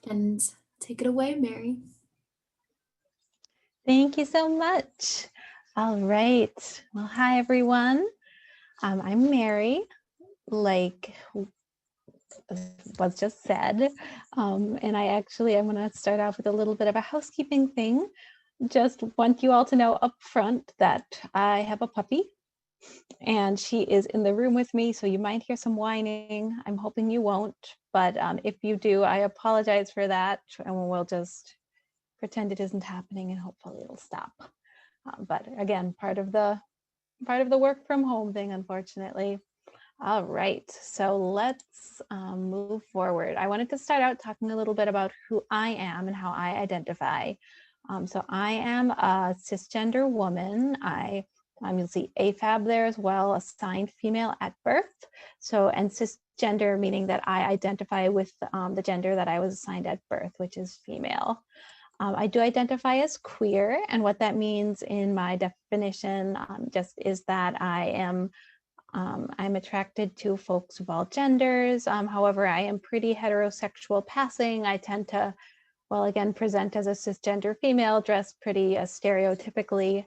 And take it away, Mary. Thank you so much. All right. Well, hi, everyone. I'm Mary, like was just said. And I'm going to start off with a little bit of a housekeeping thing. Just want you all to know up front that I have a puppy and she is in the room with me. So you might hear some whining. I'm hoping you won't. But if you do, I apologize for that. And we'll just pretend it isn't happening and hopefully it'll stop. But again, part of the work from home thing, unfortunately. All right, so let's move forward. I wanted to start out talking a little bit about who I am and how I identify. So I am a cisgender woman. You'll see AFAB there as well, assigned female at birth. So, and cisgender meaning that I identify with the gender that I was assigned at birth, which is female. I do identify as queer, and what that means in my definition just is that I'm attracted to folks of all genders. However, I am pretty heterosexual passing. I tend to, well, again, present as a cisgender female, dressed pretty stereotypically.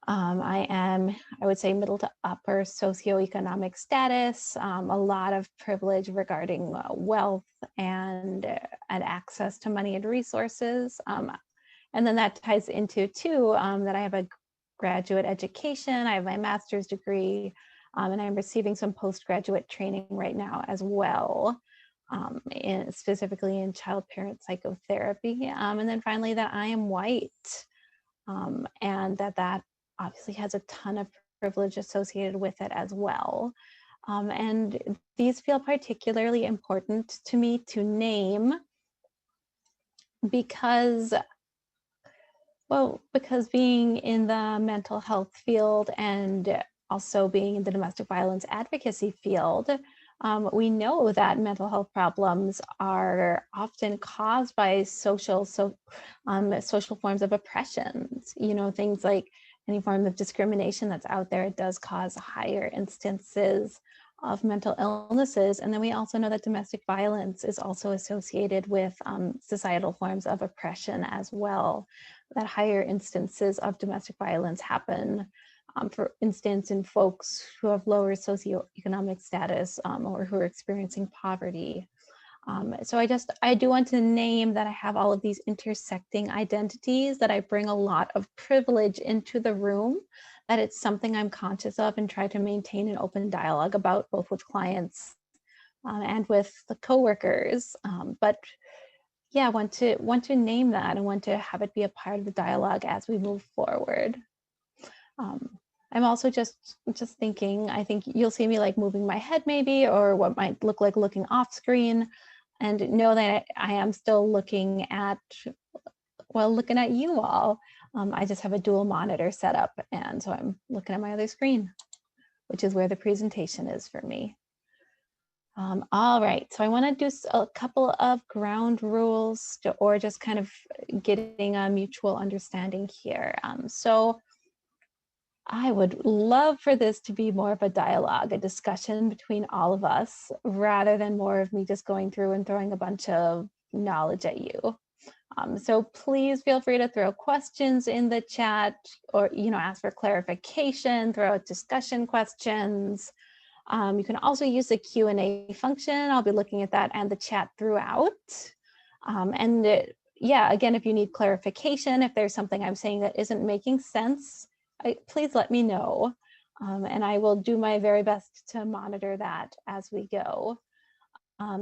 I would say, middle to upper socioeconomic status, a lot of privilege regarding wealth and access to money and resources. And then that ties into too, that I have a graduate education, I have my master's degree, and I'm receiving some postgraduate training right now as well, specifically in child parent psychotherapy. And then finally that I am white, and that obviously has a ton of privilege associated with it as well. And these feel particularly important to me to name because being in the mental health field and also being in the domestic violence advocacy field, we know that mental health problems are often caused by social forms of oppressions. You know, things like any form of discrimination that's out there, it does cause higher instances of mental illnesses. And then we also know that domestic violence is also associated with societal forms of oppression as well, that higher instances of domestic violence happen, for instance, in folks who have lower socioeconomic status or who are experiencing poverty. So I do want to name that I have all of these intersecting identities, that I bring a lot of privilege into the room, that it's something I'm conscious of and try to maintain an open dialogue about, both with clients and with the coworkers. But yeah, want to name that and want to have it be a part of the dialogue as we move forward. I'm also just thinking, I think you'll see me like moving my head maybe, or what might look like looking off screen, and know that I am still looking at you all. I just have a dual monitor set up, and so I'm looking at my other screen, which is where the presentation is for me. All right, so I want to do a couple of ground rules or just kind of getting a mutual understanding here. So I would love for this to be more of a dialogue, a discussion between all of us, rather than more of me just going through and throwing a bunch of knowledge at you. So please feel free to throw questions in the chat, or ask for clarification, throw out discussion questions. You can also use the Q&A function. I'll be looking at that and the chat throughout. Again, if you need clarification, if there's something I'm saying that isn't making sense, please let me know, and I will do my very best to monitor that as we go.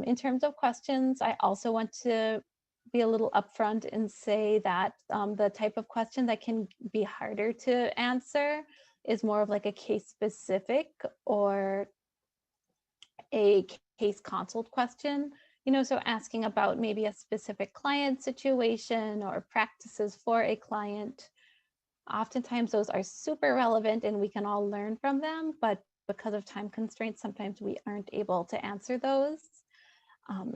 In terms of questions, I also want to be a little upfront and say that the type of question that can be harder to answer is more of like a case specific or a case consult question, so asking about maybe a specific client situation or practices for a client. Oftentimes those are super relevant and we can all learn from them, but because of time constraints, sometimes we aren't able to answer those.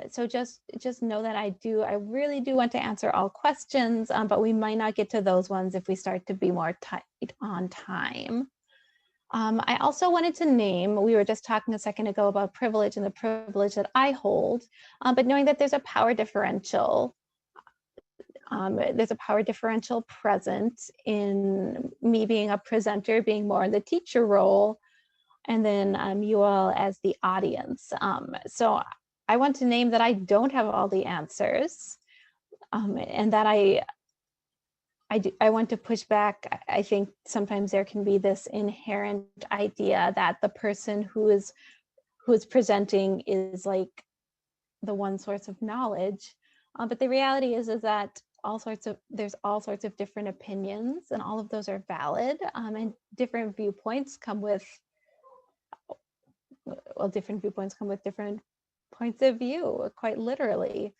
So just know that I really do want to answer all questions, but we might not get to those ones if we start to be more tight on time. I also wanted to name, we were just talking a second ago about privilege and the privilege that I hold, but knowing that there's a power differential. There's a power differential present in me being a presenter, being more in the teacher role, and then you all as the audience. So I want to name that I don't have all the answers, and that I want to push back. I think sometimes there can be this inherent idea that the person who is presenting is like the one source of knowledge, but the reality is that there's all sorts of different opinions, and all of those are valid, and different viewpoints come with different points of view, quite literally.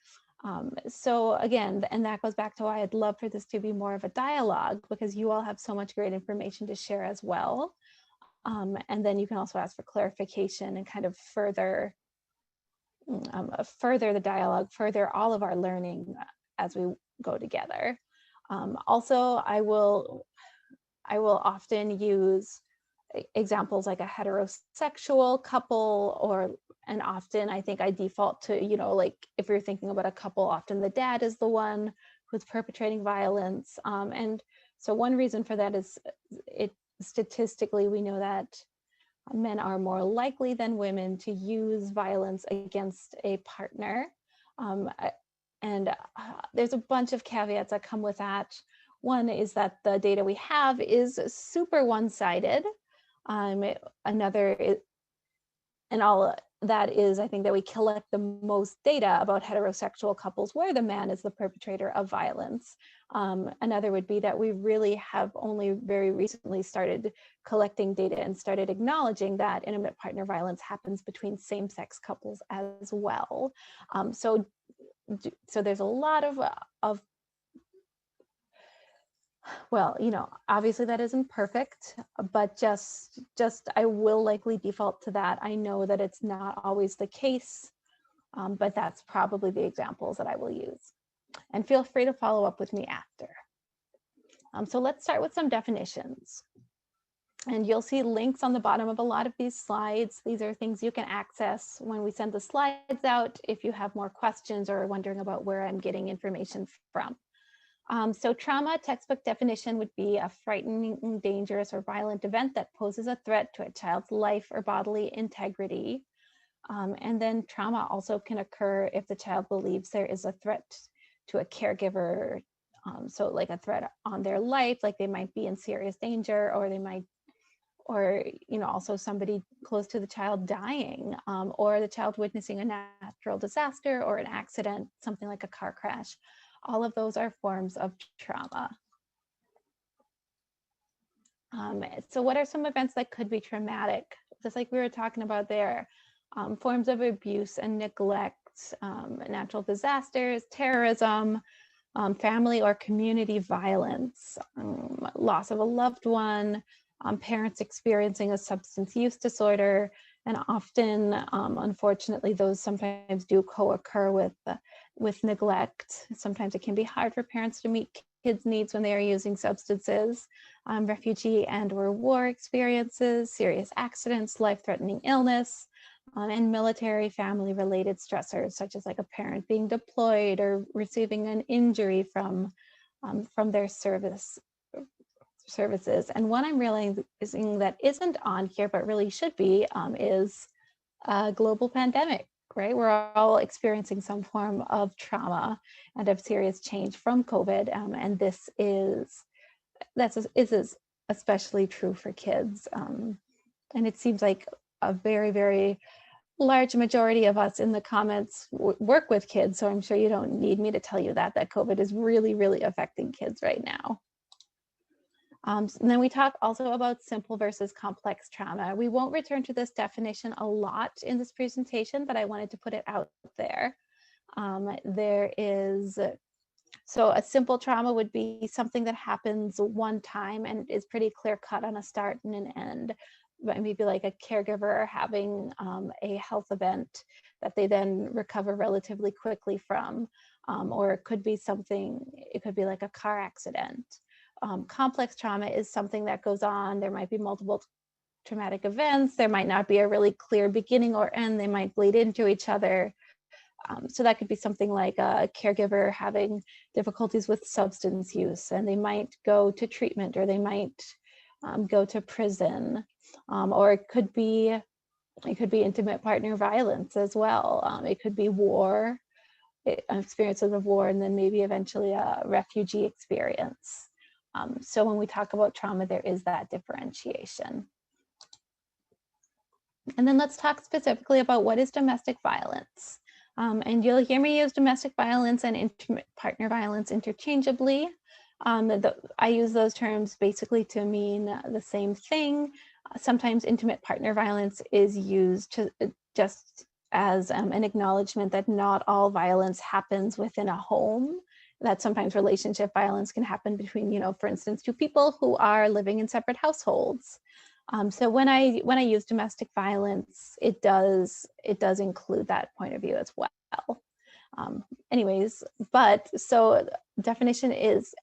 So again, and that goes back to why I'd love for this to be more of a dialogue, because you all have so much great information to share as well. And then you can also ask for clarification and kind of further the dialogue, further all of our learning as we go together. Also, I will often use examples like a heterosexual couple, and often I think I default to, like if you're thinking about a couple, often the dad is the one who's perpetrating violence. And so one reason for that is statistically, we know that men are more likely than women to use violence against a partner. And there's a bunch of caveats that come with that. One is that the data we have is super one-sided. Another is, and all that is, I think that we collect the most data about heterosexual couples where the man is the perpetrator of violence. Another would be that we really have only very recently started collecting data and started acknowledging that intimate partner violence happens between same-sex couples as well. So there's a lot of well, obviously that isn't perfect, but just I will likely default to that. I know that it's not always the case, but that's probably the examples that I will use. And feel free to follow up with me after. So let's start with some definitions. And you'll see links on the bottom of a lot of these slides. These are things you can access when we send the slides out if you have more questions or are wondering about where I'm getting information from. So trauma textbook definition would be a frightening, dangerous, or violent event that poses a threat to a child's life or bodily integrity. And then trauma also can occur if the child believes there is a threat to a caregiver. So like a threat on their life, like they might be in serious danger, or they might, or also somebody close to the child dying, or the child witnessing a natural disaster or an accident, something like a car crash. All of those are forms of trauma. So what are some events that could be traumatic? Just like we were talking about there, forms of abuse and neglect, natural disasters, terrorism, family or community violence, loss of a loved one, parents experiencing a substance use disorder, and often, unfortunately, those sometimes do co-occur with neglect. Sometimes it can be hard for parents to meet kids' needs when they are using substances, refugee and/or war experiences, serious accidents, life-threatening illness, and military family-related stressors, such as like a parent being deployed or receiving an injury from their services. And one I'm realizing that isn't on here, but really should be, is a global pandemic, right? We're all experiencing some form of trauma and of serious change from COVID. And this is especially true for kids. And it seems like a very, very large majority of us in the comments work with kids. So I'm sure you don't need me to tell you that COVID is really, really affecting kids right now. And then we talk also about simple versus complex trauma. We won't return to this definition a lot in this presentation, but I wanted to put it out there. So a simple trauma would be something that happens one time and is pretty clear cut on a start and an end. But maybe like a caregiver having a health event that they then recover relatively quickly from, or it could be like a car accident. Complex trauma is something that goes on. There might be multiple traumatic events. There might not be a really clear beginning or end. They might bleed into each other. So that could be something like a caregiver having difficulties with substance use, and they might go to treatment, or they might go to prison, or it could be intimate partner violence as well. It could be war, experiences of war, and then maybe eventually a refugee experience. So when we talk about trauma, there is that differentiation. And then let's talk specifically about what is domestic violence. And you'll hear me use domestic violence and intimate partner violence interchangeably. I use those terms basically to mean the same thing. Sometimes intimate partner violence is used to just as an acknowledgement that not all violence happens within a home, that sometimes relationship violence can happen between, for instance, two people who are living in separate households. So when I use domestic violence, it does include that point of view as well. Anyways, so definition is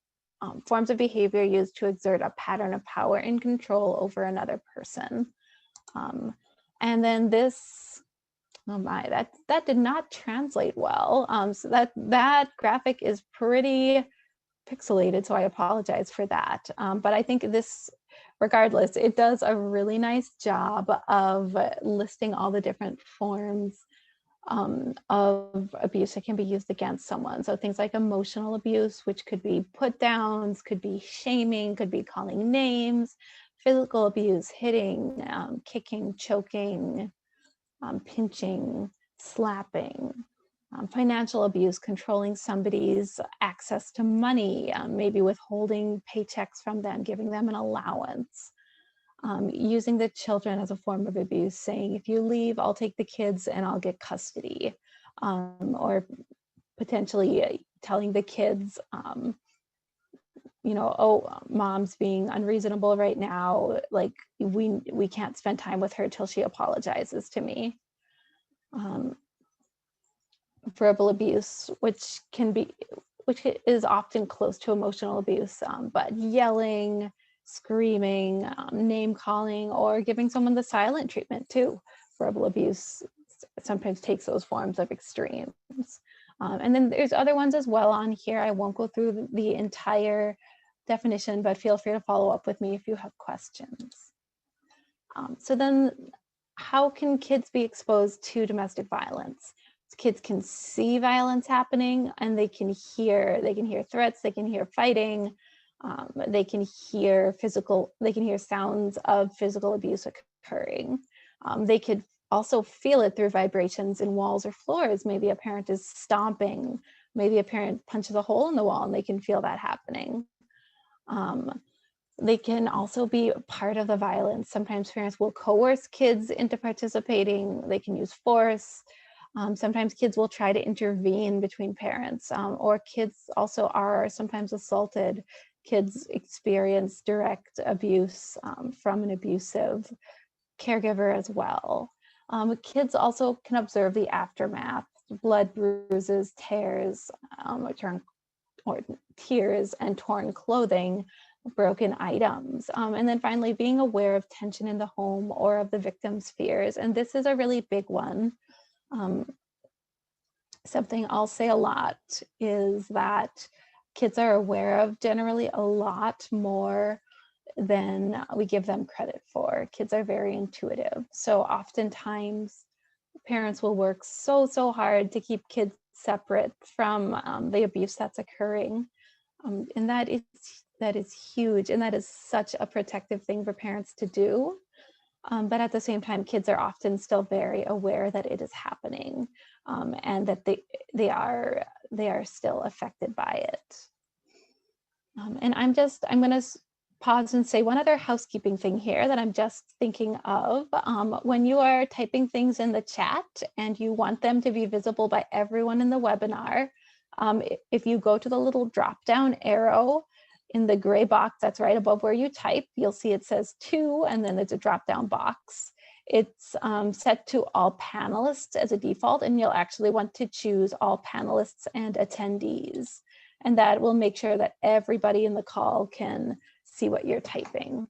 forms of behavior used to exert a pattern of power and control over another person. And then this, oh my, that did not translate well. So that graphic is pretty pixelated, so I apologize for that. But I think this, regardless, it does a really nice job of listing all the different forms of abuse that can be used against someone. So things like emotional abuse, which could be put downs, could be shaming, could be calling names, physical abuse, hitting, kicking, choking, pinching, slapping. Financial abuse, controlling somebody's access to money, maybe withholding paychecks from them, giving them an allowance. Using the children as a form of abuse, saying, if you leave, I'll take the kids and I'll get custody. Or potentially telling the kids, oh, mom's being unreasonable right now, like we can't spend time with her till she apologizes to me. Verbal abuse, which is often close to emotional abuse, but yelling, screaming, name calling, or giving someone the silent treatment too. Verbal abuse sometimes takes those forms of extremes. And then there's other ones as well on here. I won't go through the entire definition, but feel free to follow up with me if you have questions. So then how can kids be exposed to domestic violence? Kids can see violence happening, and they can hear threats, they can hear fighting, they can hear sounds of physical abuse occurring. They could also feel it through vibrations in walls or floors. Maybe a parent is stomping, maybe a parent punches a hole in the wall, and they can feel that happening. They can also be part of the violence. Sometimes parents will coerce kids into participating. They can use force. Sometimes kids will try to intervene between parents, or kids also are sometimes assaulted. Kids experience direct abuse from an abusive caregiver as well. Kids also can observe the aftermath, blood, bruises, tears, or tears and torn clothing, broken items. And then finally, being aware of tension in the home or of the victim's fears. And this is a really big one. Something I'll say a lot is that kids are aware of generally a lot more than we give them credit for. Kids are very intuitive. So oftentimes parents will work so hard to keep kids separate from the abuse that's occurring. And that is huge. And that is such a protective thing for parents to do. But at the same time, kids are often still very aware that it is happening, and that they are still affected by it. And I'm going to pause and say one other housekeeping thing here that I'm just thinking of. When you are typing things in the chat and you want them to be visible by everyone in the webinar, if you go to the little drop down arrow in the gray box that's right above where you type, you'll see it says to, and then there's a drop down box. It's set to all panelists as a default, and you'll actually want to choose all panelists and attendees. And that will make sure that everybody in the call can see what you're typing.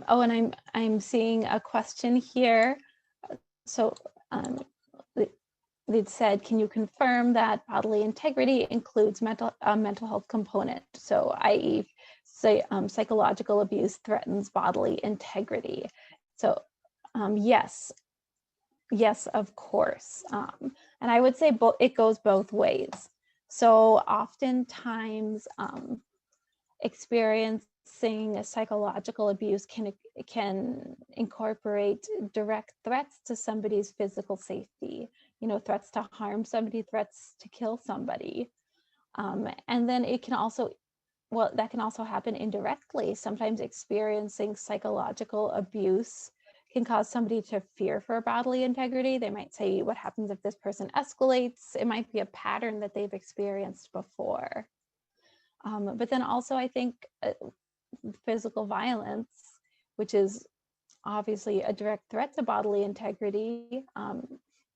Oh, and I'm seeing a question here. So they'd said, can you confirm that bodily integrity includes mental health component? So, i.e., psychological abuse threatens bodily integrity. So, yes, of course. And I would say it goes both ways. So oftentimes, experiencing psychological abuse can incorporate direct threats to somebody's physical safety, threats to harm somebody, threats to kill somebody. And then it can also, that can also happen indirectly. Sometimes experiencing psychological abuse can cause somebody to fear for bodily integrity. They might say, what happens if this person escalates? It might be a pattern that they've experienced before. But then also, I think physical violence, which is obviously a direct threat to bodily integrity,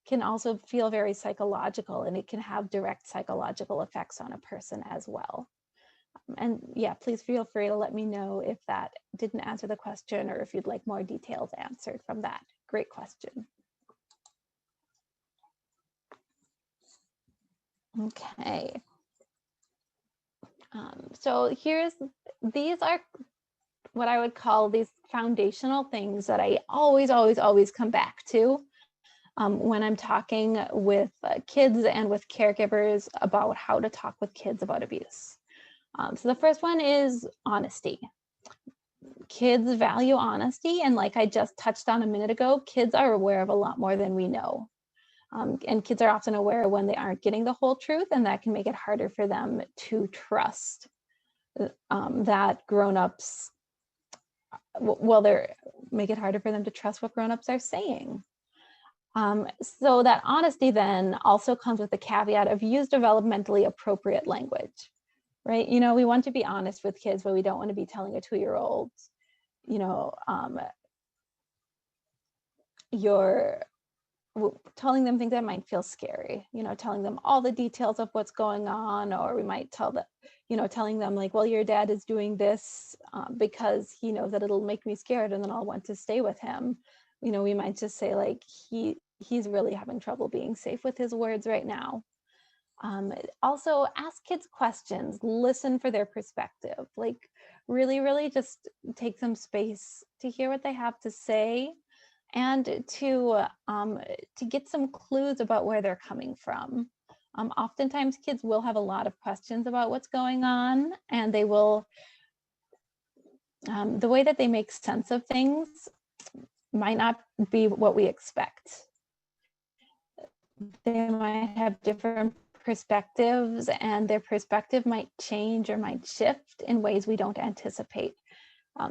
can also feel very psychological, and it can have direct psychological effects on a person as well. And yeah, please feel free to let me know if that didn't answer the question or if you'd like more details answered from that. Great question. Okay. So these are what I would call these foundational things that I always come back to when I'm talking with kids and with caregivers about how to talk with kids about abuse. So the first one is honesty. Kids value honesty, and like I just touched on a minute ago, kids are aware of a lot more than we know. And kids are often aware when they aren't getting the whole truth, and that can make it harder for them to trust that grown-ups, make it harder for them to trust what grown-ups are saying. So that honesty then also comes with the caveat of use developmentally appropriate language, right? We want to be honest with kids, but we don't want to be telling a 2-year-old, you're telling them things that might feel scary, telling them all the details of what's going on, or we might telling them like, well, your dad is doing this because he knows that it'll make me scared and then I'll want to stay with him. We might just say like, he's really having trouble being safe with his words right now. Also ask kids questions, listen for their perspective, like really just take some space to hear what they have to say and to get some clues about where they're coming from. Oftentimes kids will have a lot of questions about what's going on, and they will, the way that they make sense of things might not be what we expect. They might have different perspectives, and their perspective might change or might shift in ways we don't anticipate.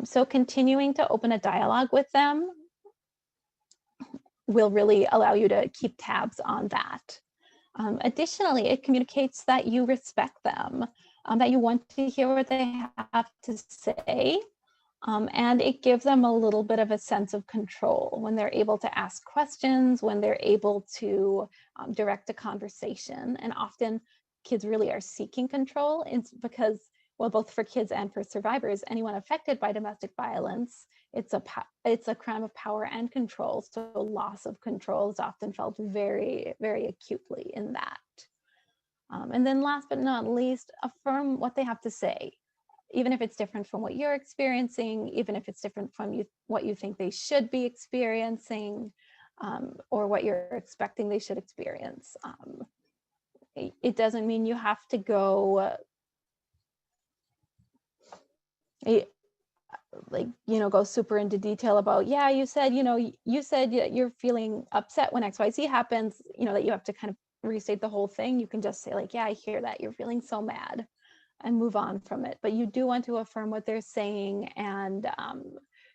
So continuing to open a dialogue with them will really allow you to keep tabs on that. Additionally, it communicates that you respect them, that you want to hear what they have to say, and it gives them a little bit of a sense of control when they're able to ask questions, when they're able to direct a conversation. And often kids really are seeking control. It's because, well, both for kids and for survivors, anyone affected by domestic violence, it's a crime of power and control. So loss of control is often felt very, very acutely in that. And then last but not least, affirm what they have to say, even if it's different from what you're experiencing, even if it's different from what you think they should be experiencing, or what you're expecting they should experience. It doesn't mean you have to go go super into detail about, yeah, you said you're feeling upset when XYZ happens, that you have to kind of restate the whole thing. You can just say like, yeah, I hear that you're feeling so mad, and move on from it. But you do want to affirm what they're saying and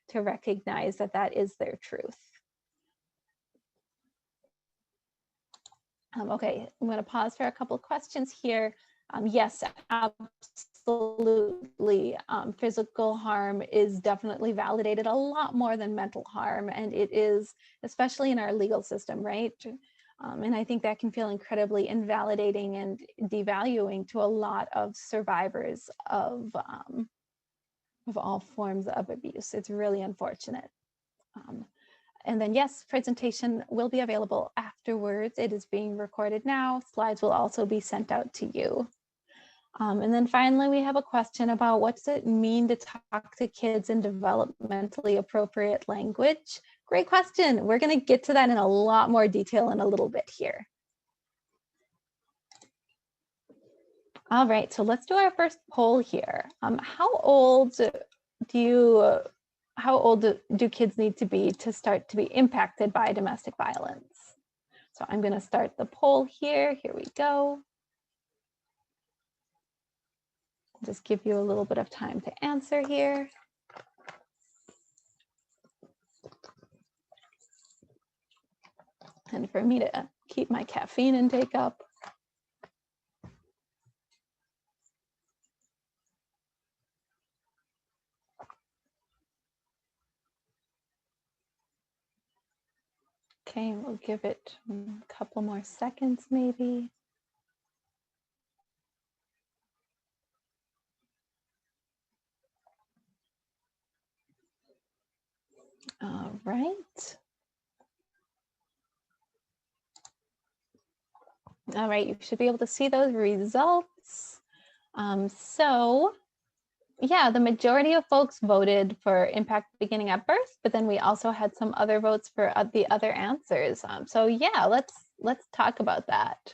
to recognize that that is their truth. Okay, I'm going to pause for a couple of questions here. Yes, absolutely. Physical harm is definitely validated a lot more than mental harm, and it is, especially in our legal system, right? And I think that can feel incredibly invalidating and devaluing to a lot of survivors of of all forms of abuse. It's really unfortunate. And then yes, presentation will be available afterwards. It is being recorded now. Slides will also be sent out to you. And then finally, we have a question about what does it mean to talk to kids in developmentally appropriate language? Great question. We're going to get to that in a lot more detail in a little bit here. All right, so let's do our first poll here. How old do kids need to be to start to be impacted by domestic violence? So I'm going to start the poll here. Here we go. Just give you a little bit of time to answer here. And for me to keep my caffeine intake up. Okay, we'll give it a couple more seconds maybe. All right. All right, you should be able to see those results. So yeah, the majority of folks voted for impact beginning at birth, but then we also had some other votes for the other answers. So yeah, let's talk about that.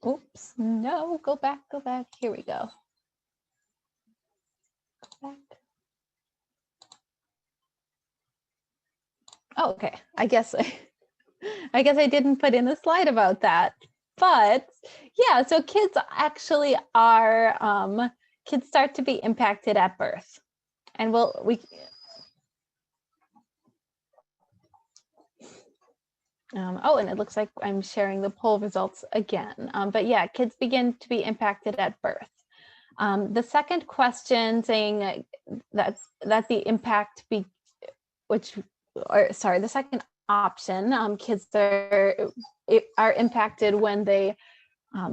Oops, no, go back. Here we go. Go back. Oh, okay, I guess I didn't put in a slide about that. But yeah, so kids actually are, kids start to be impacted at birth. And oh, and it looks like I'm sharing the poll results again. But yeah, kids begin to be impacted at birth. The second question saying that the impact the second option, kids are impacted when they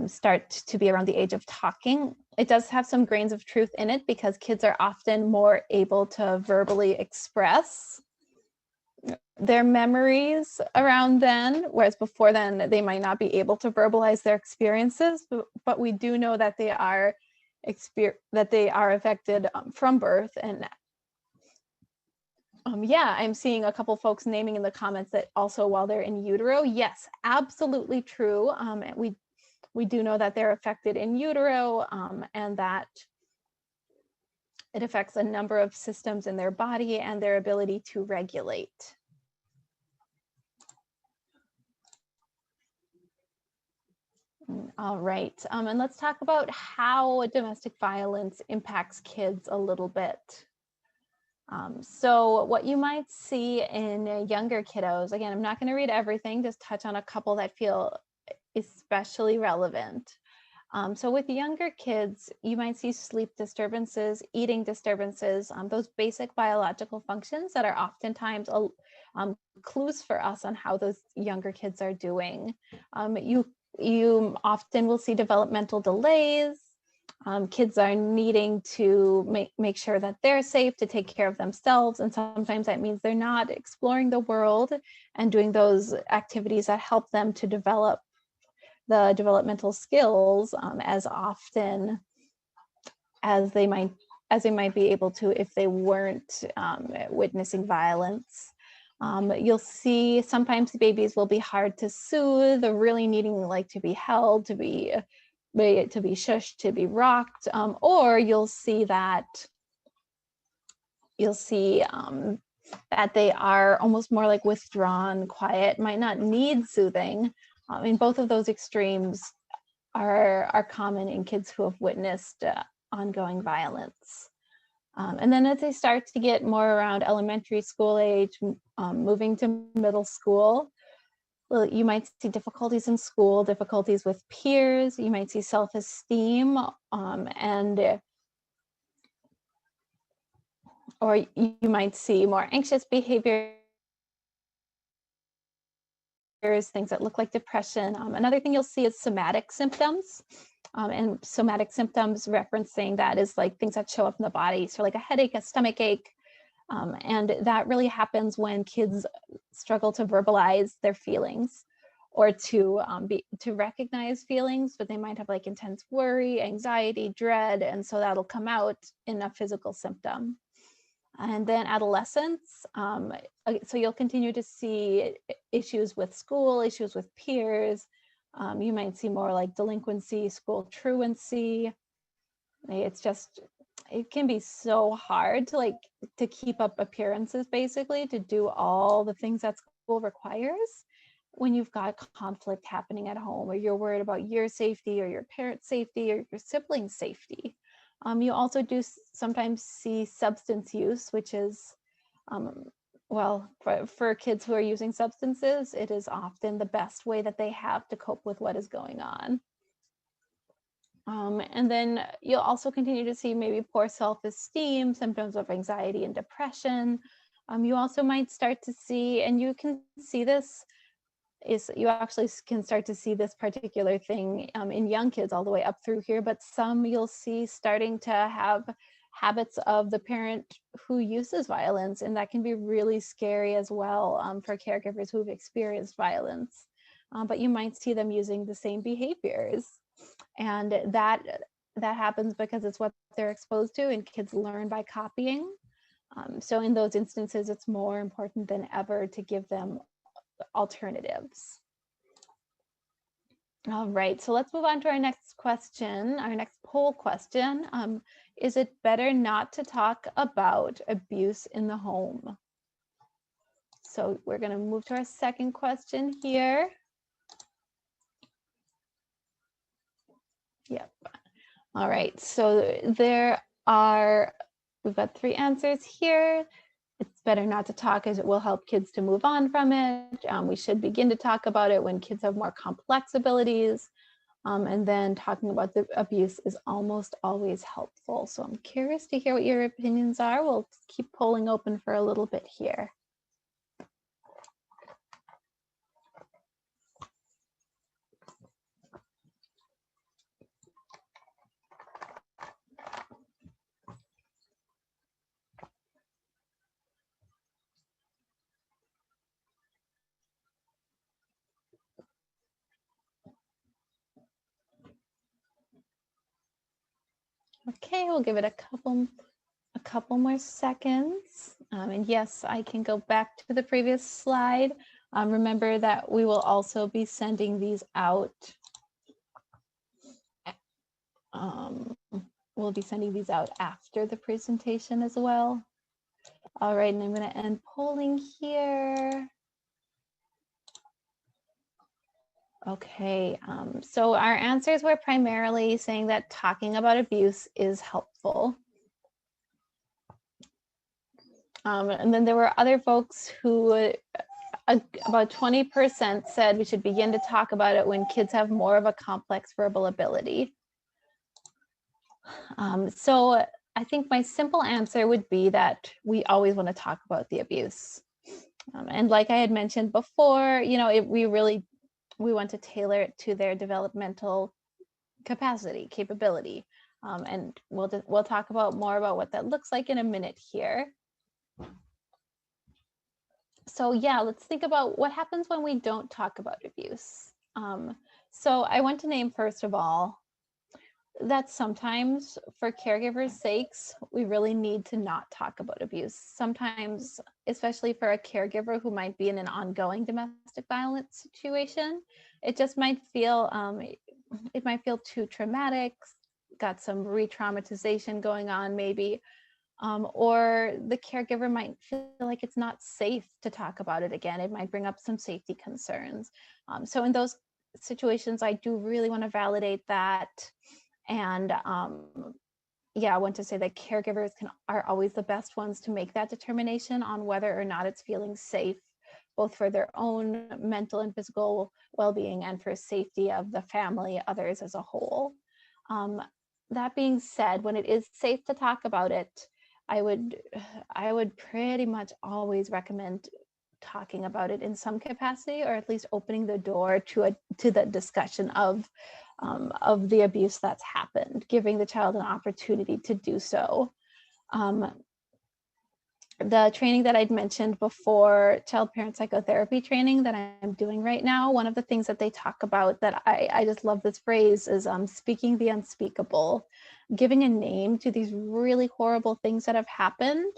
start to be around the age of talking. It does have some grains of truth in it because kids are often more able to verbally express their memories around then, whereas before then they might not be able to verbalize their experiences, but we do know that they are affected from birth. And yeah, I'm seeing a couple folks naming in the comments that also while they're in utero. Yes, absolutely true. And we do know that they're affected in utero, and that it affects a number of systems in their body and their ability to regulate. All right, and let's talk about how domestic violence impacts kids a little bit. So what you might see in younger kiddos, again, I'm not going to read everything, just touch on a couple that feel especially relevant. So with younger kids, you might see sleep disturbances, eating disturbances, those basic biological functions that are oftentimes clues for us on how those younger kids are doing. You often will see developmental delays. Kids are needing to make sure that they're safe, to take care of themselves. And sometimes that means they're not exploring the world and doing those activities that help them to develop the developmental skills as often as they might be able to if they weren't witnessing violence. You'll see sometimes babies will be hard to soothe, or really needing to be held, to be shushed, to be rocked, or you'll see that they are almost more like withdrawn, quiet, might not need soothing. I mean, both of those extremes are common in kids who have witnessed ongoing violence. And then as they start to get more around elementary school age, moving to middle school, well, you might see difficulties in school, difficulties with peers, you might see self-esteem, or you might see more anxious behavior, things that look like depression. Another thing you'll see is somatic symptoms. And somatic symptoms, referencing that is like things that show up in the body. So like a headache, a stomach ache. And that really happens when kids struggle to verbalize their feelings or to recognize feelings, but they might have like intense worry, anxiety, dread, and so that'll come out in a physical symptom. And then adolescence, so you'll continue to see issues with school, issues with peers. You might see more like delinquency, school truancy. It can be so hard to keep up appearances, basically, to do all the things that school requires when you've got conflict happening at home, or you're worried about your safety or your parents' safety or your siblings' safety. You also do sometimes see substance use, which is, well, for kids who are using substances, it is often the best way that they have to cope with what is going on. And then you'll also continue to see maybe poor self-esteem, symptoms of anxiety and depression. You also might start to see, and you can see this, you actually can start to see this particular thing in young kids all the way up through here, but some you'll see starting to have habits of the parent who uses violence, and that can be really scary as well for caregivers who've experienced violence. But you might see them using the same behaviors. And that happens because it's what they're exposed to, and kids learn by copying. So in those instances, it's more important than ever to give them alternatives. All right, so let's move on to our next question, our next poll question. Is it better not to talk about abuse in the home? So we're going to move to our second question here. Yep. All right, so we've got 3 answers here. It's better not to talk as it will help kids to move on from it. We should begin to talk about it when kids have more complex abilities. And then talking about the abuse is almost always helpful. So I'm curious to hear what your opinions are. We'll keep polling open for a little bit here. Okay, we'll give it a couple more seconds. And yes, I can go back to the previous slide. Remember that we will also be sending these out. We'll be sending these out after the presentation as well. All right, and I'm going to end polling here. Okay, so our answers were primarily saying that talking about abuse is helpful. And then there were other folks who, about 20% said we should begin to talk about it when kids have more of a complex verbal ability. So I think my simple answer would be that we always want to talk about the abuse. And like I had mentioned before, you know, we want to tailor it to their developmental capability. And we'll talk about more about what that looks like in a minute here. So yeah, let's think about what happens when we don't talk about abuse. So I want to name, first of all, that sometimes for caregivers' sakes, we really need to not talk about abuse. Sometimes, especially for a caregiver who might be in an ongoing domestic violence situation, it just might feel, too traumatic, got some re-traumatization going on maybe, or the caregiver might feel like it's not safe to talk about it again. It might bring up some safety concerns. So in those situations, I do really want to validate that. And yeah, I want to say that caregivers are always the best ones to make that determination on whether or not it's feeling safe, both for their own mental and physical well-being and for safety of the family, others as a whole. That being said, when it is safe to talk about it, I would pretty much always recommend talking about it in some capacity, or at least opening the door to the discussion of of the abuse that's happened, giving the child an opportunity to do so. The training that I'd mentioned before, child parent psychotherapy training that I'm doing right now, one of the things that they talk about that I just love this phrase is speaking the unspeakable, giving a name to these really horrible things that have happened,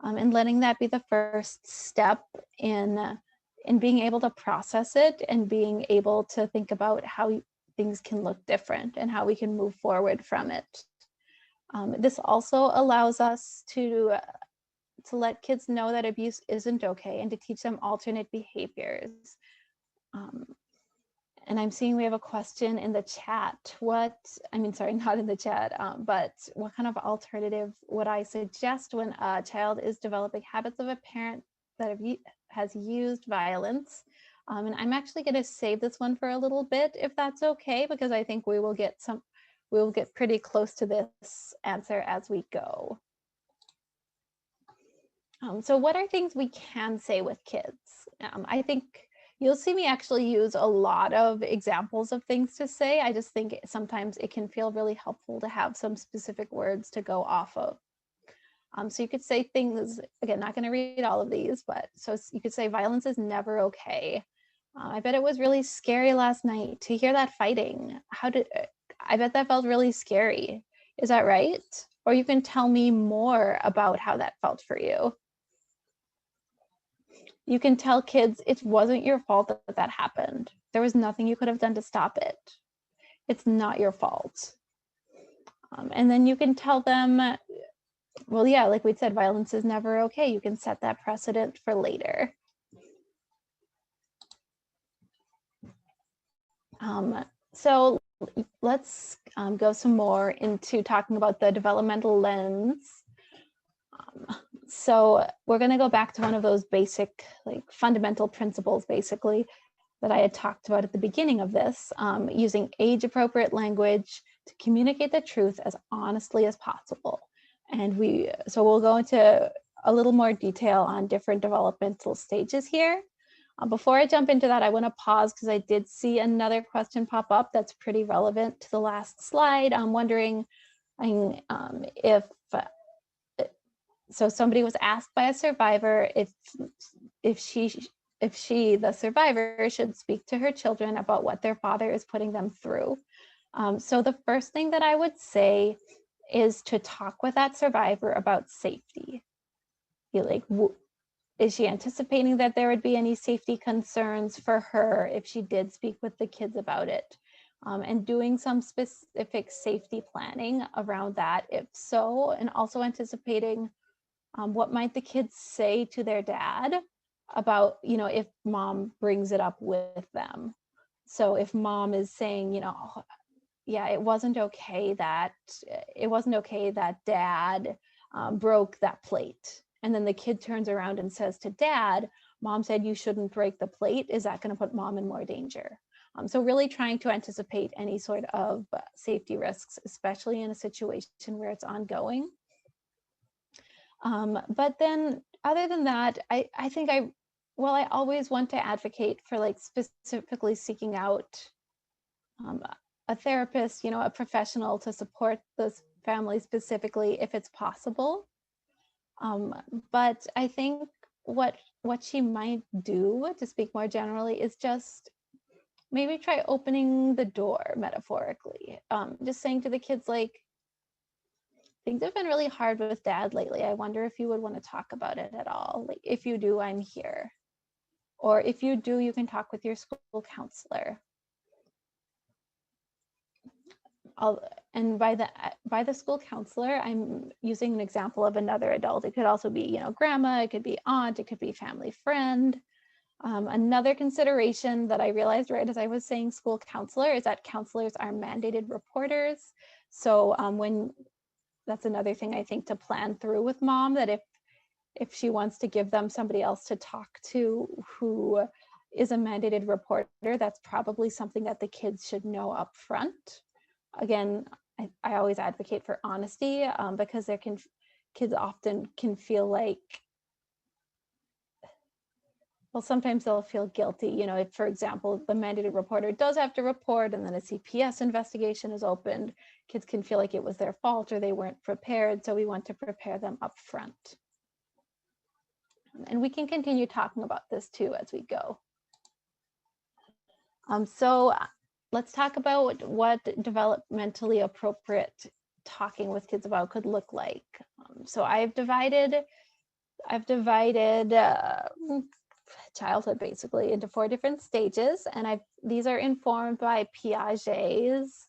and letting that be the first step in being able to process it and being able to think about how things can look different and how we can move forward from it. This also allows us to let kids know that abuse isn't okay and to teach them alternate behaviors. And I'm seeing we have a question in the chat. Sorry, not in the chat, but what kind of alternative would I suggest when a child is developing habits of a parent that has used violence? And I'm actually going to save this one for a little bit, if that's okay, because I think we will get pretty close to this answer as we go. So what are things we can say with kids? I think you'll see me actually use a lot of examples of things to say. I just think sometimes it can feel really helpful to have some specific words to go off of. So you could say things, again, not going to read all of these, but so you could say violence is never okay. I bet it was really scary last night to hear that fighting. I bet that felt really scary. Is that right? Or you can tell me more about how that felt for you. You can tell kids it wasn't your fault that happened. There was nothing you could have done to stop it. It's not your fault. And then you can tell them, well, yeah, like we said, violence is never okay. You can set that precedent for later. So let's go some more into talking about the developmental lens. So we're going to go back to one of those basic, like fundamental principles, basically, that I had talked about at the beginning of this, using age-appropriate language to communicate the truth as honestly as possible. And so we'll go into a little more detail on different developmental stages here. Before I jump into that, I want to pause because I did see another question pop up that's pretty relevant to the last slide. I'm wondering if so somebody was asked by a survivor if she, the survivor, should speak to her children about what their father is putting them through. So the first thing that I would say is to talk with that survivor about safety. Is she anticipating that there would be any safety concerns for her if she did speak with the kids about it? And doing some specific safety planning around that, if so, and also anticipating what might the kids say to their dad about, if mom brings it up with them. So if mom is saying, yeah, it wasn't okay that dad broke that plate. And then the kid turns around and says to dad, mom said you shouldn't break the plate. Is that going to put mom in more danger? So really trying to anticipate any sort of safety risks, especially in a situation where it's ongoing. But then other than that, I think I always want to advocate for like specifically seeking out a therapist, a professional to support this family specifically if it's possible. But I think what she might do, to speak more generally, is just maybe try opening the door metaphorically. Just saying to the kids, like, things have been really hard with dad lately. I wonder if you would want to talk about it at all. Like, if you do, I'm here. Or if you do, you can talk with your school counselor. And by the school counselor, I'm using an example of another adult. It could also be, grandma, it could be aunt, it could be family friend. Another consideration that I realized right as I was saying school counselor is that counselors are mandated reporters. So that's another thing I think to plan through with mom, that if she wants to give them somebody else to talk to who is a mandated reporter, that's probably something that the kids should know up front. Again, I always advocate for honesty because kids often can feel like well, sometimes they'll feel guilty, if, for example, the mandated reporter does have to report and then a CPS investigation is opened, kids can feel like it was their fault or they weren't prepared. So we want to prepare them up front. And we can continue talking about this too as we go. So let's talk about what developmentally appropriate talking with kids about could look like. So I've divided childhood basically into 4 different stages, and these are informed by Piaget's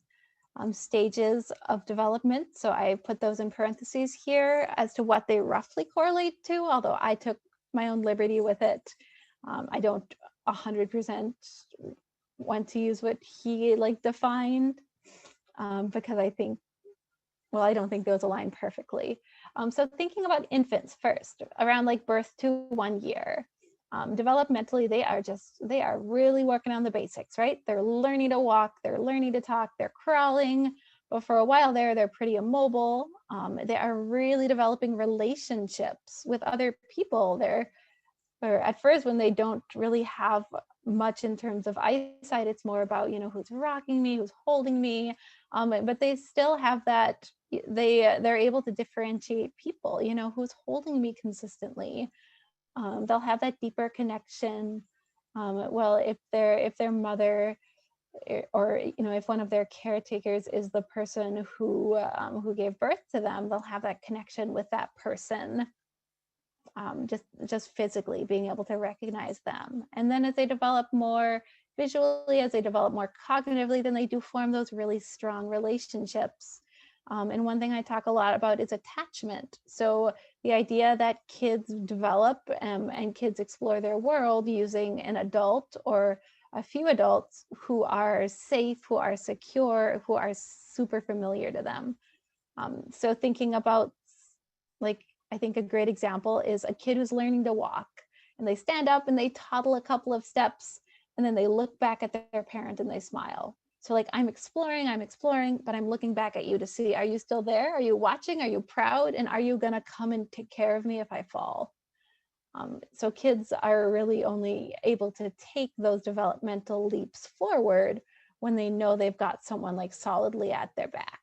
stages of development. So I put those in parentheses here as to what they roughly correlate to, although I took my own liberty with it. I don't 100% want to use what he defined because I don't think those align perfectly. So thinking about infants first, around birth to 1 year. Developmentally, they are really working on the basics, right? They're learning to walk, they're learning to talk, they're crawling, but for a while they're pretty immobile. They are really developing relationships with other people. Or at first, when they don't really have much in terms of eyesight, it's more about, who's rocking me, who's holding me, but they still have that, they're able to differentiate people, who's holding me consistently. They'll have that deeper connection. Well, if their mother or if one of their caretakers is the person who gave birth to them, they'll have that connection with that person. Just physically being able to recognize them. And then as they develop more visually, as they develop more cognitively, then they do form those really strong relationships. And one thing I talk a lot about is attachment. So the idea that kids develop and kids explore their world using an adult or a few adults who are safe, who are secure, who are super familiar to them. So thinking about I think a great example is a kid who's learning to walk and they stand up and they toddle a couple of steps and then they look back at their parent and they smile. So I'm exploring, but I'm looking back at you to see, are you still there? Are you watching? Are you proud? And are you gonna come and take care of me if I fall? So kids are really only able to take those developmental leaps forward when they know they've got someone solidly at their back.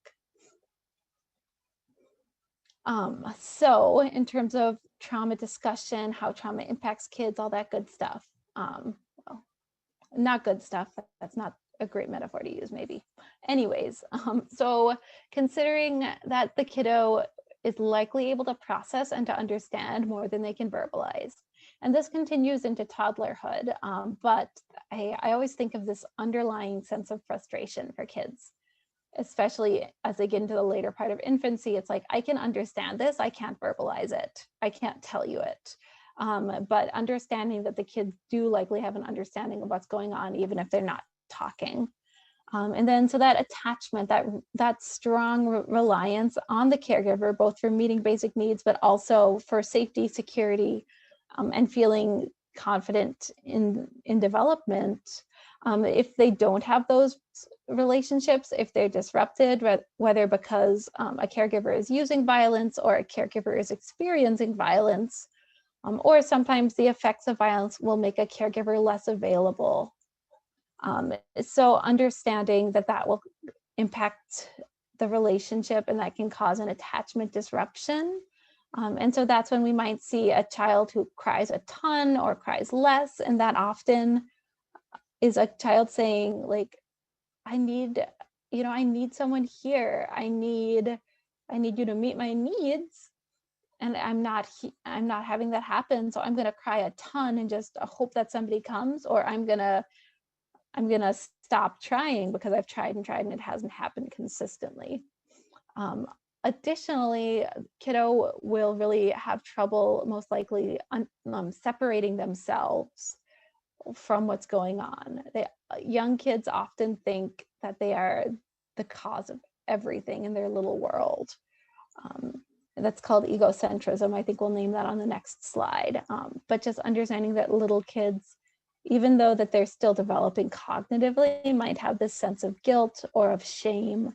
So in terms of trauma discussion, how trauma impacts kids, all that good stuff. Well, not good stuff. That's not a great metaphor to use, maybe. Anyways, so considering that the kiddo is likely able to process and to understand more than they can verbalize. And this continues into toddlerhood, but I always think of this underlying sense of frustration for kids, especially as they get into the later part of infancy. It's I can understand this, I can't verbalize it, I can't tell you it. But understanding that the kids do likely have an understanding of what's going on, even if they're not talking. And then so that attachment, that strong reliance on the caregiver, both for meeting basic needs, but also for safety, security, and feeling confident in development. If they don't have those relationships, if they're disrupted, whether because a caregiver is using violence or a caregiver is experiencing violence, or sometimes the effects of violence will make a caregiver less available. So understanding that will impact the relationship and that can cause an attachment disruption. And so that's when we might see a child who cries a ton or cries less, and that often is a child saying I need someone here. I need you to meet my needs, and I'm not having that happen. So I'm going to cry a ton and just hope that somebody comes, or I'm going to stop trying because I've tried and it hasn't happened consistently. Additionally, kiddo will really have trouble, most likely, separating themselves from what's going on. Young kids often think that they are the cause of everything in their little world. That's called egocentrism. I think we'll name that on the next slide. But just understanding that little kids, even though that they're still developing cognitively, might have this sense of guilt or of shame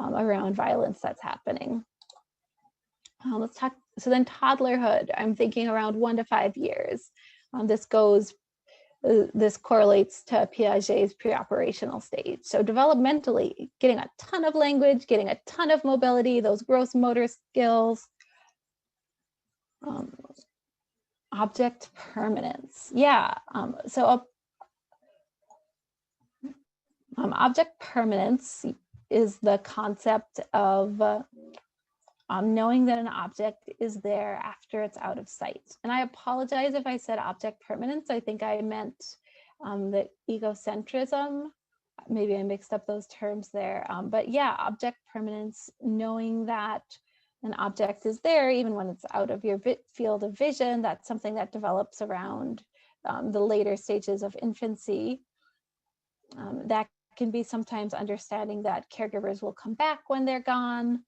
around violence that's happening. Let's talk. So then toddlerhood, I'm thinking around 1 to 5 years. This goes this correlates to Piaget's preoperational stage. So developmentally, getting a ton of language, getting a ton of mobility, those gross motor skills. Object permanence. Yeah, object permanence is the concept of knowing that an object is there after it's out of sight. And I apologize if I said object permanence. I think I meant the egocentrism. Maybe I mixed up those terms there. But yeah, object permanence, knowing that an object is there even when it's out of your field of vision. That's something that develops around the later stages of infancy. That can be sometimes understanding that caregivers will come back when they're gone.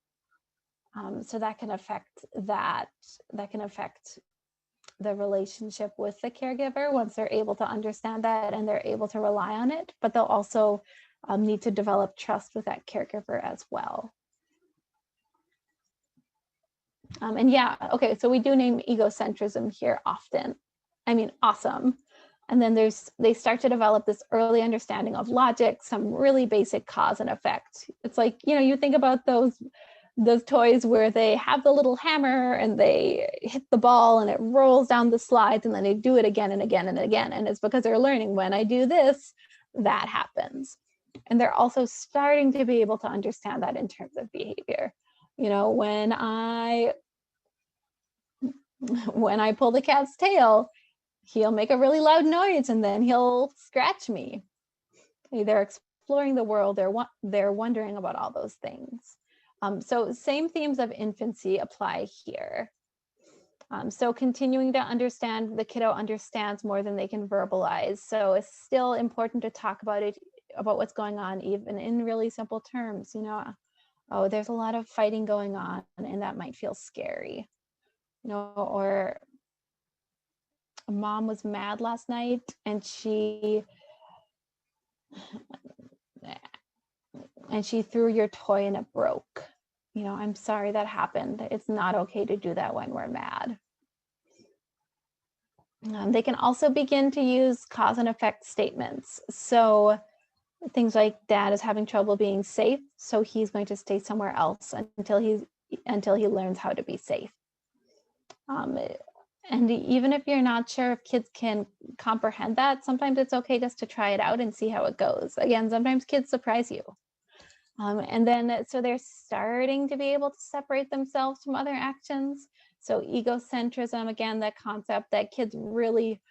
So that can affect the relationship with the caregiver once they're able to understand that and they're able to rely on it, but they'll also need to develop trust with that caregiver as well. And yeah, okay, so we do name egocentrism here often. I mean, awesome. And then they start to develop this early understanding of logic, some really basic cause and effect. It's like, you think about those toys where they have the little hammer and they hit the ball and it rolls down the slides and then they do it again and again and again. And it's because they're learning, when I do this, that happens. And they're also starting to be able to understand that in terms of behavior. When I pull the cat's tail, he'll make a really loud noise and then he'll scratch me. They're exploring the world. They're wondering about all those things. So same themes of infancy apply here. So continuing to understand, the kiddo understands more than they can verbalize. So it's still important to talk about what's going on, even in really simple terms. Oh, there's a lot of fighting going on and that might feel scary. Or mom was mad last night and she threw your toy and it broke. I'm sorry that happened. It's not okay to do that when we're mad. They can also begin to use cause and effect statements. So things like, dad is having trouble being safe, so he's going to stay somewhere else until he learns how to be safe. And even if you're not sure if kids can comprehend that, sometimes it's okay just to try it out and see how it goes. Again, sometimes kids surprise you. And then, so they're starting to be able to separate themselves from other actions. So egocentrism, again, that concept that kids really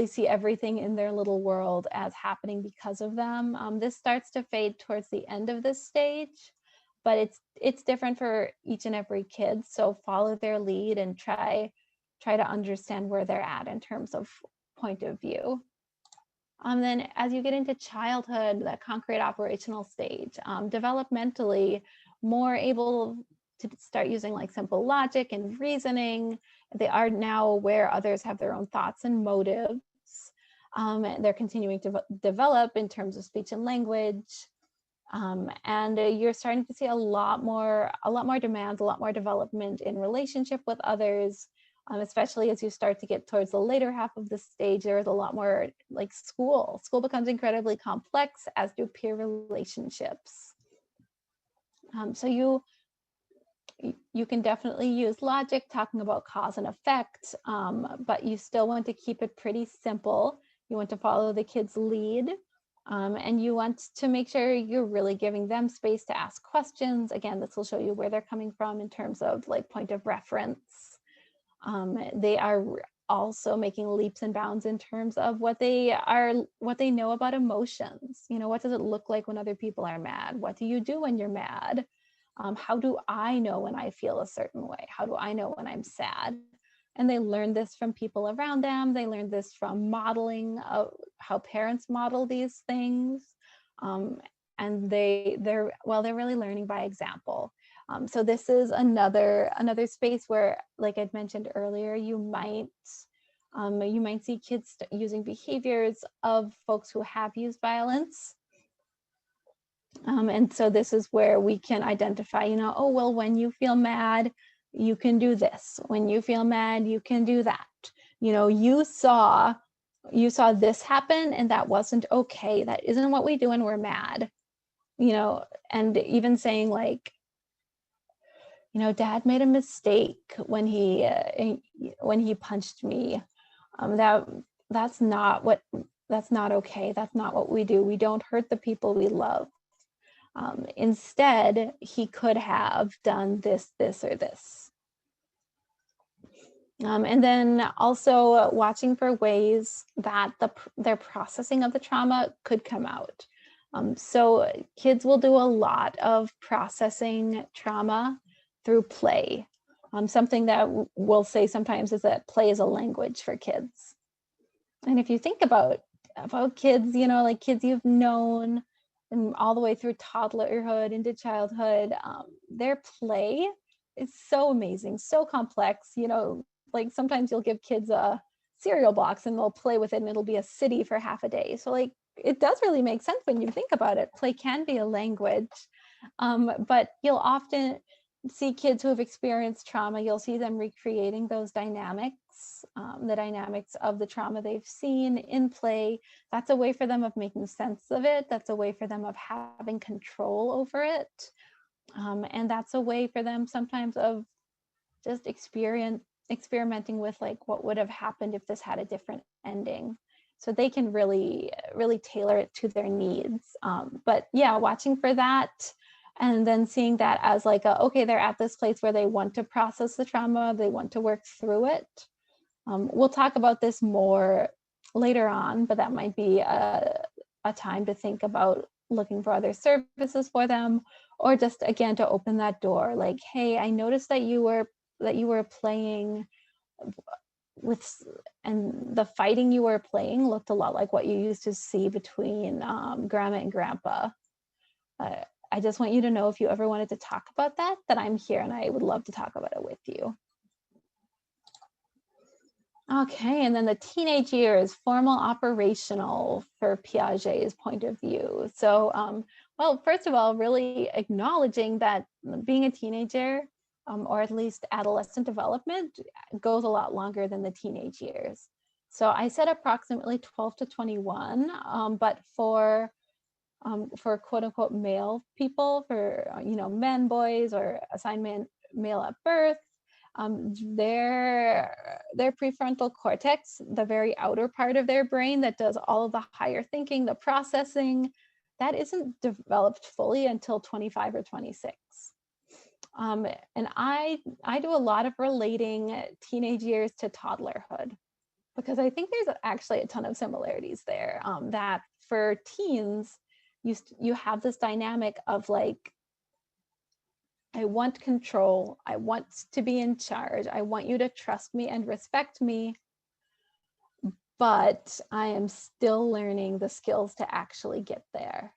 see everything in their little world as happening because of them. This starts to fade towards the end of this stage, but it's different for each and every kid. So follow their lead and try to understand where they're at in terms of point of view. Then as you get into childhood, that concrete operational stage, developmentally more able to start using like simple logic and reasoning. They are now aware others have their own thoughts and motives. They're continuing to develop in terms of speech and language. And you're starting to see a lot more demands, a lot more development in relationship with others. Especially as you start to get towards the later half of the stage, there's a lot more like school. School becomes incredibly complex, as do peer relationships. So you can definitely use logic, talking about cause and effect, but you still want to keep it pretty simple. You want to follow the kid's lead, and you want to make sure you're really giving them space to ask questions. Again, this will show you where they're coming from in terms of like point of reference. They are also making leaps and bounds in terms of what they know about emotions. What does it look like when other people are mad? What do you do when you're mad? How do I know when I feel a certain way? How do I know when I'm sad? And they learn this from people around them. They learn this from modeling of how parents model these things. And they're really learning by example. So this is another space where, like I'd mentioned earlier, you might see kids using behaviors of folks who have used violence. And so this is where we can identify, oh, well, when you feel mad, you can do this. When you feel mad, you can do that. You saw you saw this happen and that wasn't okay. That isn't what we do when we're mad, and even saying like, dad made a mistake when he punched me. That's not okay. That's not what we do. We don't hurt the people we love. Instead, he could have done this, or this. And then also watching for ways that their processing of the trauma could come out. So kids will do a lot of processing trauma through play. Something that we'll say sometimes is that play is a language for kids. And if you think about kids, like kids you've known and all the way through toddlerhood into childhood, their play is so amazing, so complex. Like sometimes you'll give kids a cereal box and they'll play with it and it'll be a city for half a day. So like it does really make sense when you think about it. Play can be a language, but you'll often see kids who have experienced trauma, you'll see them recreating those dynamics, the dynamics of the trauma they've seen in play. That's a way for them of making sense of it. That's a way for them of having control over it. And that's a way for them sometimes of just experimenting with like what would have happened if this had a different ending. So they can really, really tailor it to their needs. But yeah, watching for that and then seeing that as like, okay, they're at this place where they want to process the trauma, they want to work through it. We'll talk about this more later on, but that might be a time to think about looking for other services for them, or just again to open that door like, hey, I noticed that you were playing with, and the fighting you were playing looked a lot like what you used to see between grandma and grandpa. I just want you to know if you ever wanted to talk about that I'm here and I would love to talk about it with you. Okay, and then the teenage years, formal operational for Piaget's point of view. So, well, first of all, really acknowledging that being a teenager, or at least adolescent development, goes a lot longer than the teenage years. So I said approximately 12 to 21, but for quote unquote male people, for men, boys, or assigned male at birth, their prefrontal cortex, the very outer part of their brain that does all of the higher thinking, the processing, that isn't developed fully until 25 or 26. And I do a lot of relating teenage years to toddlerhood, because I think there's actually a ton of similarities there. That for teens, you have this dynamic of like, I want control. I want to be in charge. I want you to trust me and respect me. But I am still learning the skills to actually get there.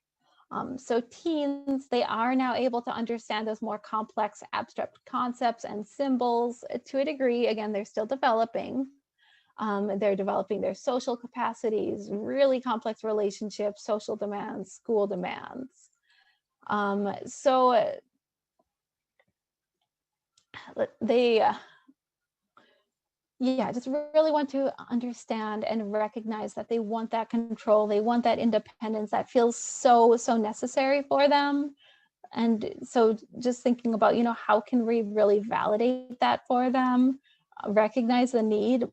So teens, they are now able to understand those more complex abstract concepts and symbols to a degree. Again, they're still developing. They're developing their social capacities, really complex relationships, social demands, school demands. So they just really want to understand and recognize that they want that control, they want that independence that feels so necessary for them. And so just thinking about, how can we really validate that for them, recognize the need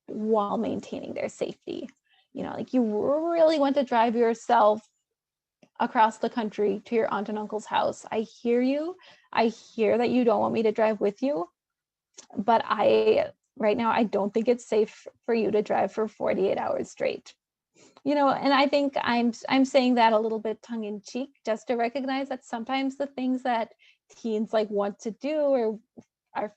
while maintaining their safety. Like you really want to drive yourself across the country to your aunt and uncle's house. I hear you. I hear that you don't want me to drive with you, but right now, I don't think it's safe for you to drive for 48 hours straight. And I think I'm saying that a little bit tongue in cheek, just to recognize that sometimes the things that teens like want to do or are,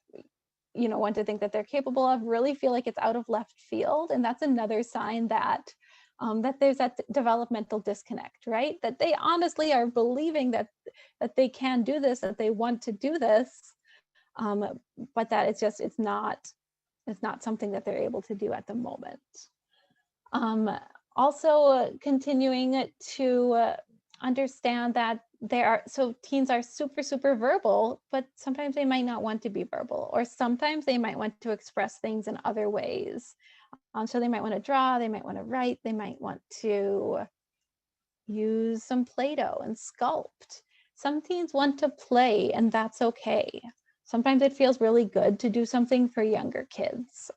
want to think that they're capable of really feel like it's out of left field. And that's another sign that that there's that developmental disconnect, right? That they honestly are believing that they can do this, that they want to do this, but that it's not something that they're able to do at the moment. Also continuing to understand that teens are super verbal, but sometimes they might not want to be verbal, or sometimes they might want to express things in other ways. So they might want to draw, they might want to write, they might want to use some Play-Doh and sculpt. Some teens want to play, and that's okay. Sometimes it feels really good to do something for younger kids,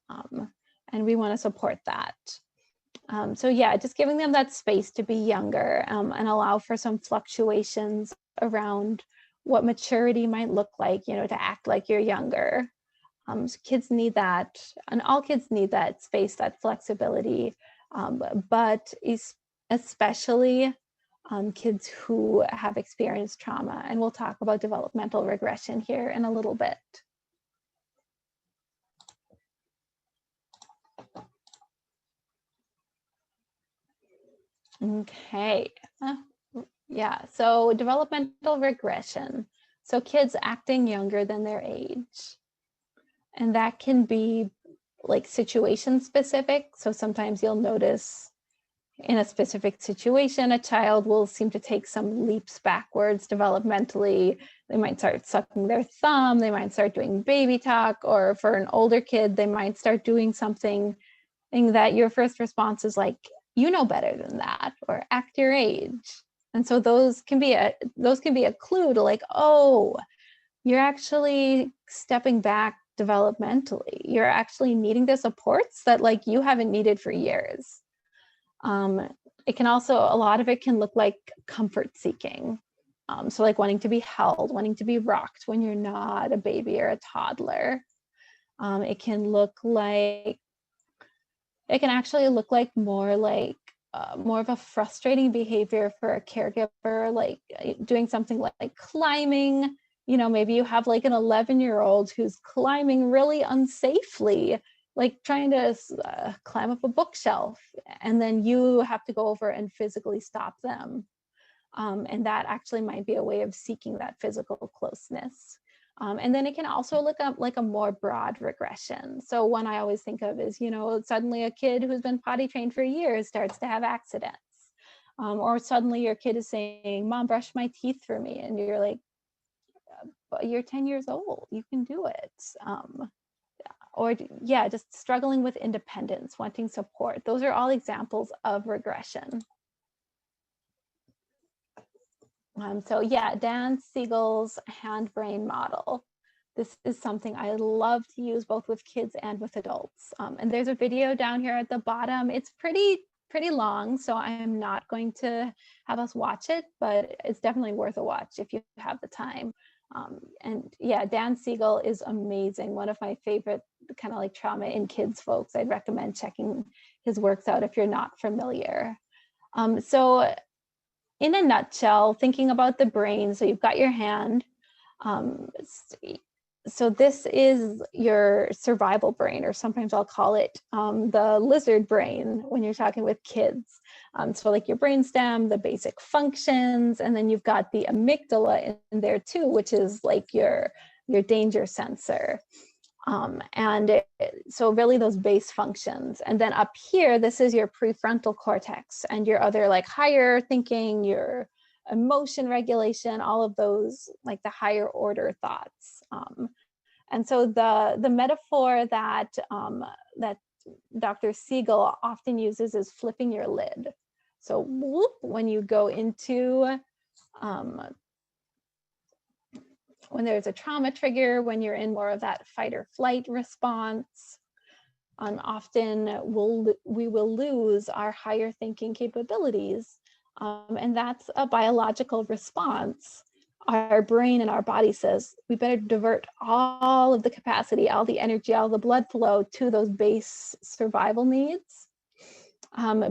and we want to support that. So yeah, just giving them that space to be younger, and allow for some fluctuations around what maturity might look like, to act like you're younger. So kids need that, and all kids need that space, that flexibility, but especially kids who have experienced trauma. And we'll talk about developmental regression here in a little bit. Okay, yeah, so developmental regression. So kids acting younger than their age. And that can be like situation specific. So sometimes you'll notice in a specific situation, a child will seem to take some leaps backwards developmentally. They might start sucking their thumb, they might start doing baby talk, or for an older kid, they might start doing something that your first response is like, you know better than that, or act your age. And so those can be a clue to like, oh, you're actually stepping back developmentally. You're actually needing the supports that like you haven't needed for years. It can also, a lot of it can look like comfort seeking. So like wanting to be held, wanting to be rocked when you're not a baby or a toddler. It can actually look like more of a frustrating behavior for a caregiver, like doing something like climbing. Maybe you have like an 11-year-old who's climbing really unsafely, like trying to climb up a bookshelf, and then you have to go over and physically stop them. And that actually might be a way of seeking that physical closeness. And then it can also look up like a more broad regression. So one I always think of is, suddenly a kid who's been potty trained for years starts to have accidents. Or suddenly your kid is saying, Mom, brush my teeth for me. And you're like, but you're 10 years old, you can do it. Or yeah, just struggling with independence, wanting support. Those are all examples of regression. So yeah, Dan Siegel's hand-brain model. This is something I love to use both with kids and with adults. And there's a video down here at the bottom. It's pretty long, so I am not going to have us watch it, but it's definitely worth a watch if you have the time. And yeah, Dan Siegel is amazing. One of my favorite kind of like trauma in kids folks. I'd recommend checking his works out if you're not familiar. So in a nutshell, thinking about the brain, so you've got your hand. So this is your survival brain, or sometimes I'll call it the lizard brain when you're talking with kids. So like your brainstem, the basic functions, and then you've got the amygdala in there too, which is like your danger sensor. So really those base functions. And then up here, this is your prefrontal cortex and your other like higher thinking, your emotion regulation, all of those like the higher order thoughts. And so the metaphor that Dr. Siegel often uses is flipping your lid. So whoop, when you go into when there's a trauma trigger, when you're in more of that fight or flight response, often we will lose our higher thinking capabilities. And that's a biological response. Our brain and our body says, we better divert all of the capacity, all the energy, all the blood flow to those base survival needs.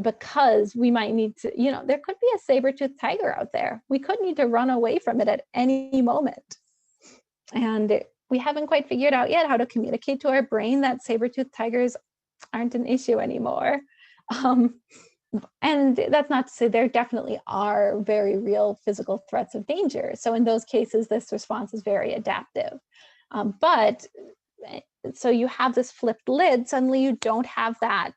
Because we might need to, there could be a saber-toothed tiger out there. We could need to run away from it at any moment. And we haven't quite figured out yet how to communicate to our brain that saber-toothed tigers aren't an issue anymore. And that's not to say there definitely are very real physical threats of danger. So in those cases, this response is very adaptive. But so you have this flipped lid, suddenly you don't have that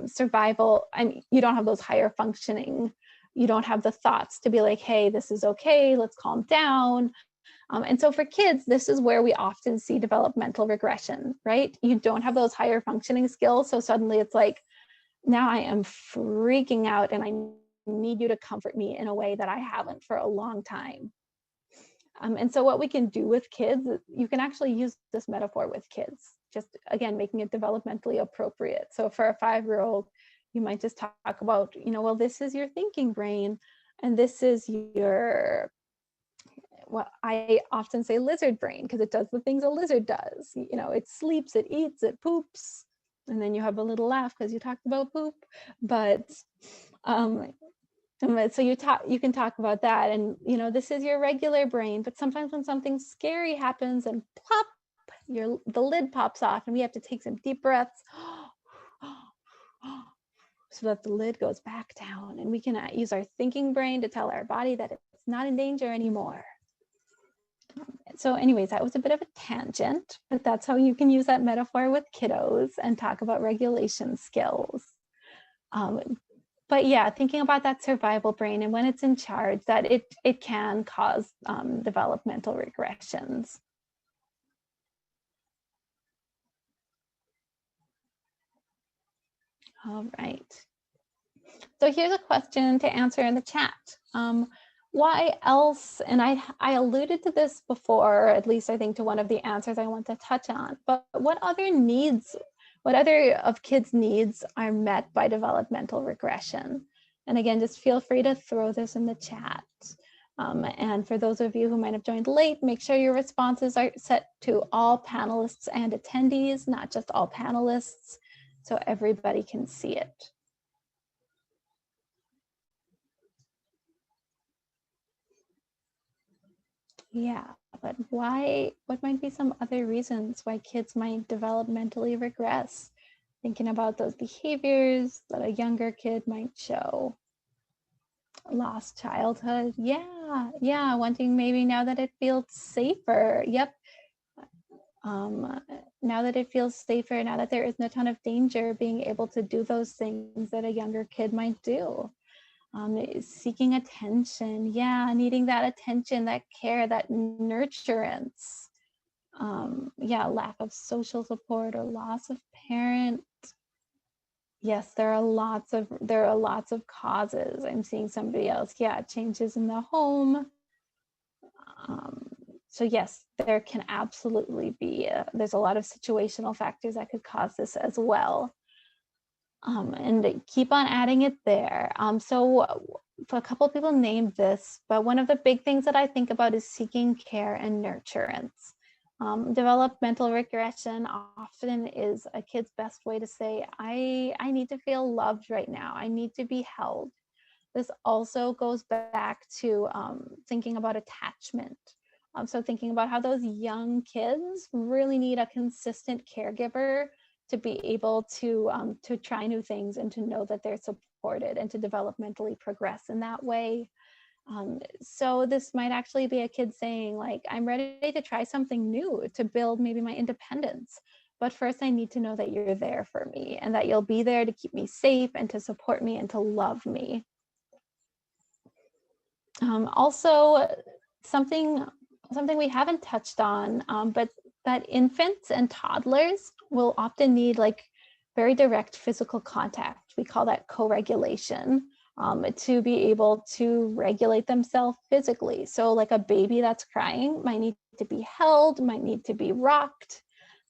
survival, you don't have those higher functioning, you don't have the thoughts to be like, hey, this is okay, let's calm down. And so for kids, this is where we often see developmental regression, right? You don't have those higher functioning skills. So suddenly it's like, now I am freaking out and I need you to comfort me in a way that I haven't for a long time. And so what we can do with kids, you can actually use this metaphor with kids, just again, making it developmentally appropriate. So for a 5-year-old, you might just talk about, well, this is your thinking brain, and this is your, what I often say, lizard brain, because it does the things a lizard does. It sleeps, it eats, it poops. And then you have a little laugh because you talked about poop. But so you can talk about that, and this is your regular brain, but sometimes when something scary happens and plop, the lid pops off and we have to take some deep breaths so that the lid goes back down, and we can use our thinking brain to tell our body that it's not in danger anymore. So anyways, that was a bit of a tangent, but that's how you can use that metaphor with kiddos and talk about regulation skills. But yeah, thinking about that survival brain and when it's in charge, that it can cause developmental regressions. All right. So here's a question to answer in the chat. Why else, and I alluded to this before, at least I think to one of the answers I want to touch on, but what other of kids' needs are met by developmental regression? And again, just feel free to throw this in the chat. And for those of you who might have joined late, make sure your responses are set to all panelists and attendees, not just all panelists, so everybody can see it. Yeah, but what might be some other reasons why kids might developmentally regress? Thinking about those behaviors that a younger kid might show. Lost childhood, yeah, wanting maybe now that it feels safer, yep. Now that it feels safer, now that there isn't a ton of danger, being able to do those things that a younger kid might do. Seeking attention, yeah, needing that attention, that care, that nurturance. Yeah, lack of social support or loss of parent. Yes, there are lots of causes. I'm seeing somebody else, yeah, changes in the home. So yes, there can absolutely be, there's a lot of situational factors that could cause this as well. And keep on adding it there. So a couple of people named this, but one of the big things that I think about is seeking care and nurturance. Developmental regression often is a kid's best way to say, I need to feel loved right now. I need to be held. This also goes back to thinking about attachment. So thinking about how those young kids really need a consistent caregiver to be able to try new things and to know that they're supported and to developmentally progress in that way. So this might actually be a kid saying, like, I'm ready to try something new to build maybe my independence. But first I need to know that you're there for me and that you'll be there to keep me safe and to support me and to love me. Also, something we haven't touched on, but that infants and toddlers will often need like very direct physical contact. We call that co-regulation, to be able to regulate themselves physically. So like a baby that's crying might need to be held, might need to be rocked,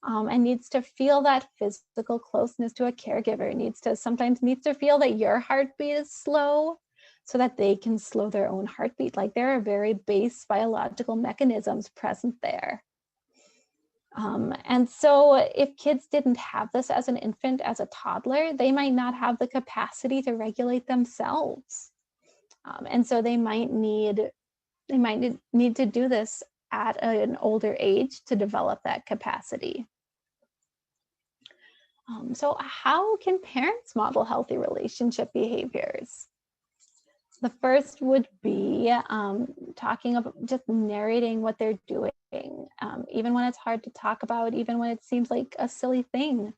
and needs to feel that physical closeness to a caregiver, sometimes needs to feel that your heartbeat is slow so that they can slow their own heartbeat. Like there are very base biological mechanisms present there. And so if kids didn't have this as an infant, as a toddler, they might not have the capacity to regulate themselves. And so they might need to do this at an older age to develop that capacity. So how can parents model healthy relationship behaviors? The first would be talking about, just narrating what they're doing, even when it's hard to talk about, even when it seems like a silly thing.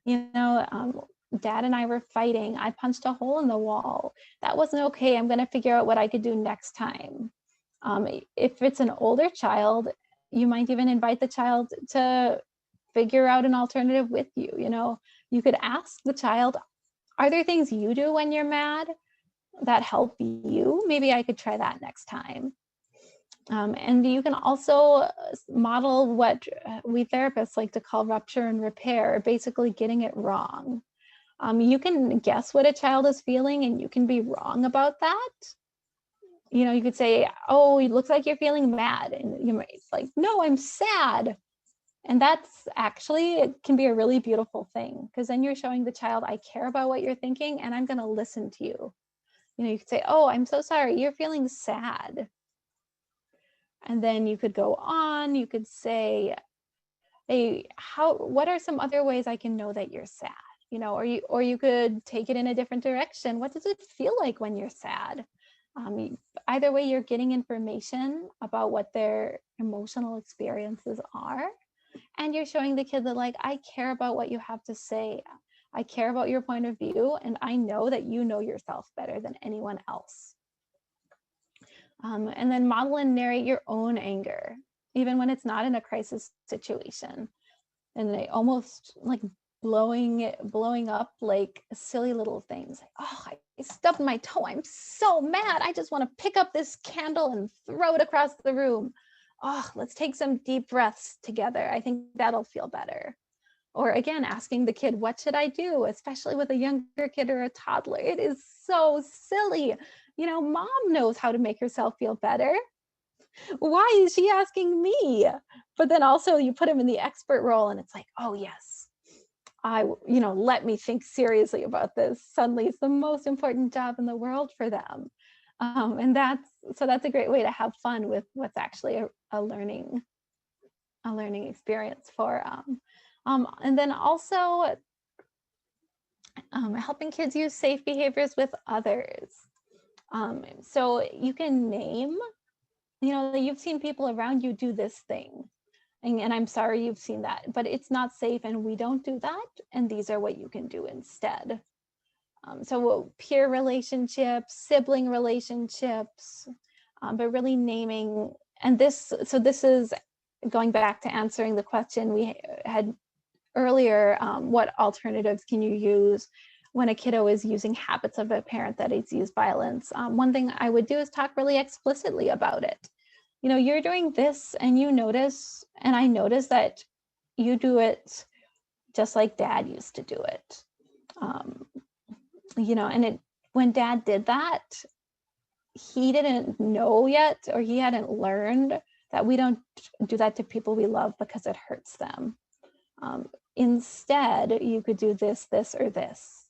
Dad and I were fighting. I punched a hole in the wall. That wasn't okay. I'm going to figure out what I could do next time. If it's an older child, you might even invite the child to figure out an alternative with you. You could ask the child, Are there things you do when you're mad that help you? Maybe I could try that next time. And you can also model what we therapists like to call rupture and repair, basically getting it wrong. You can guess what a child is feeling and you can be wrong about that. You could say, oh, it looks like you're feeling mad. And you might like, no, I'm sad. And that's actually, it can be a really beautiful thing, because then you're showing the child, I care about what you're thinking and I'm going to listen to you. You could say, oh, I'm so sorry, you're feeling sad. And then you could go on, you could say, hey, what are some other ways I can know that you're sad? Or you could take it in a different direction. What does it feel like when you're sad? Either way, you're getting information about what their emotional experiences are. And you're showing the kid that, like, I care about what you have to say. I care about your point of view, and I know that you know yourself better than anyone else. And then model and narrate your own anger, even when it's not in a crisis situation. And they almost like blowing up like silly little things. Like, oh, I stubbed my toe. I'm so mad. I just want to pick up this candle and throw it across the room. Oh, let's take some deep breaths together. I think that'll feel better. Or again, asking the kid, what should I do? Especially with a younger kid or a toddler. It is so silly. Mom knows how to make herself feel better. Why is she asking me? But then also you put him in the expert role and it's like, oh yes, let me think seriously about this. Suddenly it's the most important job in the world for them. And that's a great way to have fun with what's actually a learning experience for and then also helping kids use safe behaviors with others. So you can name, you've seen people around you do this thing, and I'm sorry you've seen that, but it's not safe and we don't do that, and these are what you can do instead. So peer relationships, sibling relationships, but really naming, and this is going back to answering the question we had earlier, what alternatives can you use when a kiddo is using habits of a parent that has used violence? One thing I would do is talk really explicitly about it. You're doing this and you notice, and I notice that you do it just like dad used to do it. And when dad did that, he didn't know yet, or he hadn't learned that we don't do that to people we love because it hurts them. Instead, you could do this, or this.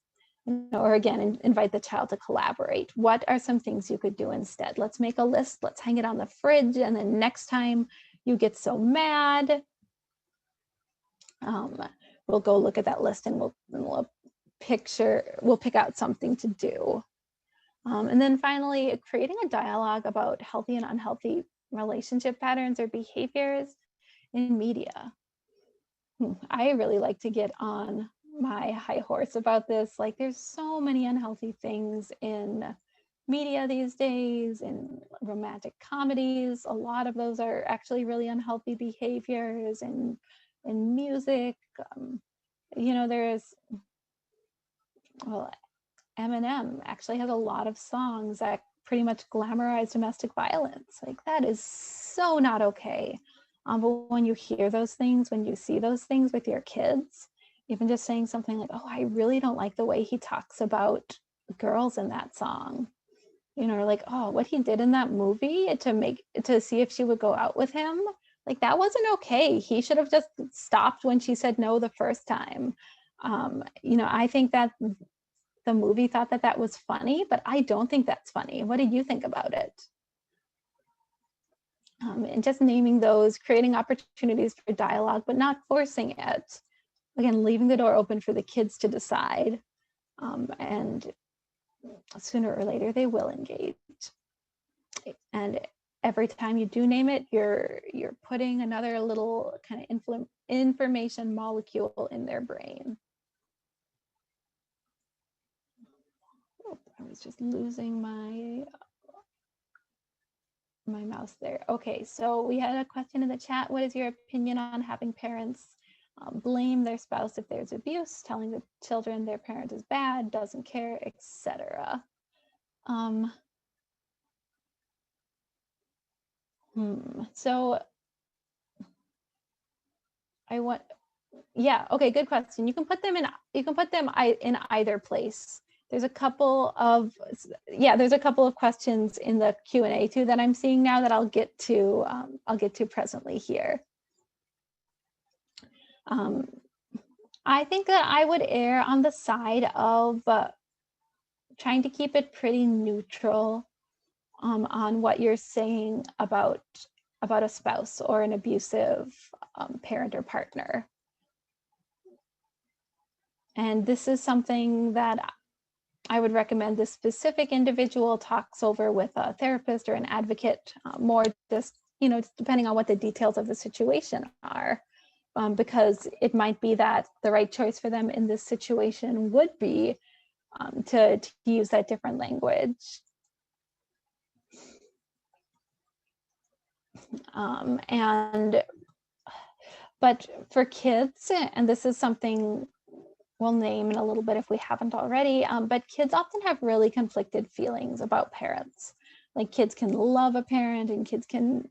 Or again, invite the child to collaborate. What are some things you could do instead? Let's make a list, let's hang it on the fridge, and then next time you get so mad, we'll go look at that list and we'll pick out something to do. And then finally, creating a dialogue about healthy and unhealthy relationship patterns or behaviors in media. I really like to get on my high horse about this. Like, there's so many unhealthy things in media these days, in romantic comedies. A lot of those are actually really unhealthy behaviors, and in music. There's, well, Eminem actually has a lot of songs that pretty much glamorize domestic violence. Like, that is so not okay. But when you hear those things, when you see those things with your kids, even just saying something like, oh, I really don't like the way he talks about girls in that song. Or like, oh, what he did in that movie to see if she would go out with him. Like, that wasn't okay. He should have just stopped when she said no the first time. I think that the movie thought that was funny, but I don't think that's funny. What did you think about it? And just naming those, creating opportunities for dialogue, but not forcing it. Again, leaving the door open for the kids to decide. And sooner or later, they will engage. And every time you do name it, you're putting another little kind of information molecule in their brain. Oh, I was just losing my mouse there. Okay, so we had a question in the chat. What is your opinion on having parents blame their spouse if there's abuse, telling the children their parent is bad, doesn't care, etc. So okay, good question. You can put them in either place. There's a couple of questions in the Q&A too that I'm seeing now that I'll get to presently here. I think that I would err on the side of trying to keep it pretty neutral on what you're saying about a spouse or an abusive parent or partner. And this is something that I would recommend this specific individual talks over with a therapist or an advocate, more just depending on what the details of the situation are, because it might be that the right choice for them in this situation would be to use that different language. But for kids, and this is something we'll name in a little bit if we haven't already, but kids often have really conflicted feelings about parents. Like kids can love a parent, and kids can,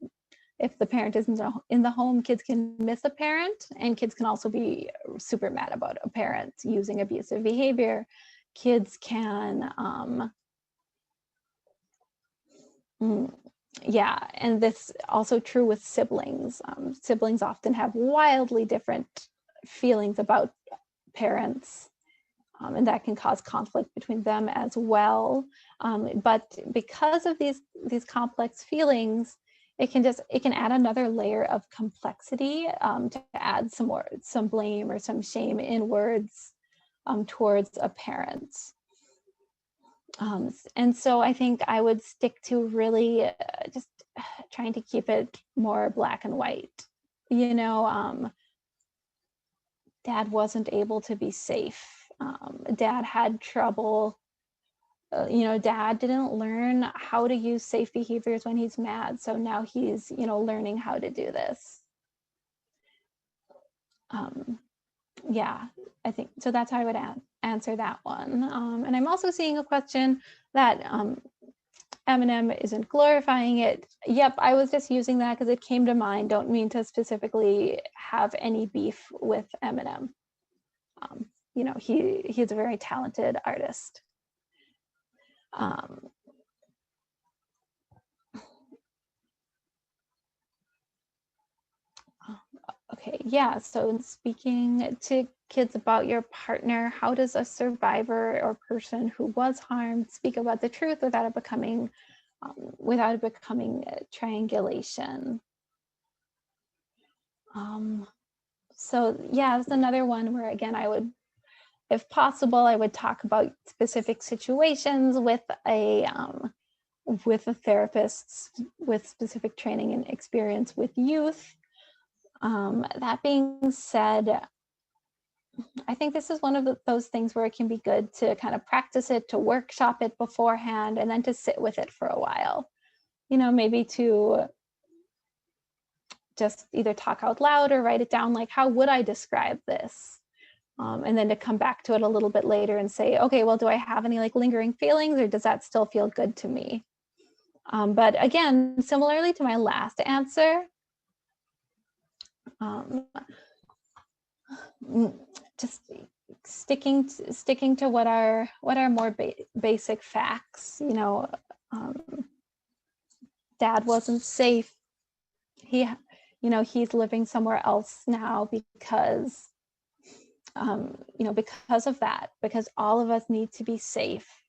if the parent isn't in the home, kids can miss a parent, and kids can also be super mad about a parent using abusive behavior. Kids can, and this also true with siblings. Siblings often have wildly different feelings about parents, and that can cause conflict between them as well. But because of these complex feelings, it can add another layer of complexity to add some blame or some shame in words towards a parent. And so I think I would stick to really just trying to keep it more black and white. Dad wasn't able to be safe. Dad had trouble. Dad didn't learn how to use safe behaviors when he's mad. So now he's, learning how to do this. I think so. That's how I would answer that one. And I'm also seeing a question that Eminem isn't glorifying it. Yep, I was just using that because it came to mind. Don't mean to specifically have any beef with Eminem. He's a very talented artist. Okay, yeah, so in speaking to kids about your partner, how does a survivor or person who was harmed speak about the truth without it becoming triangulation? So yeah, it's another one where, again, I would, if possible, I would talk about specific situations with a therapist with specific training and experience with youth. That being said, I think this is one of those things where it can be good to kind of practice it, to workshop it beforehand, and then to sit with it for a while. Maybe to just either talk out loud or write it down, like, how would I describe this? And then to come back to it a little bit later and say, okay, well, do I have any lingering feelings, or does that still feel good to me? But again, similarly to my last answer, just sticking to what are more basic facts. Dad wasn't safe. He's living somewhere else now because of that, because all of us need to be safe.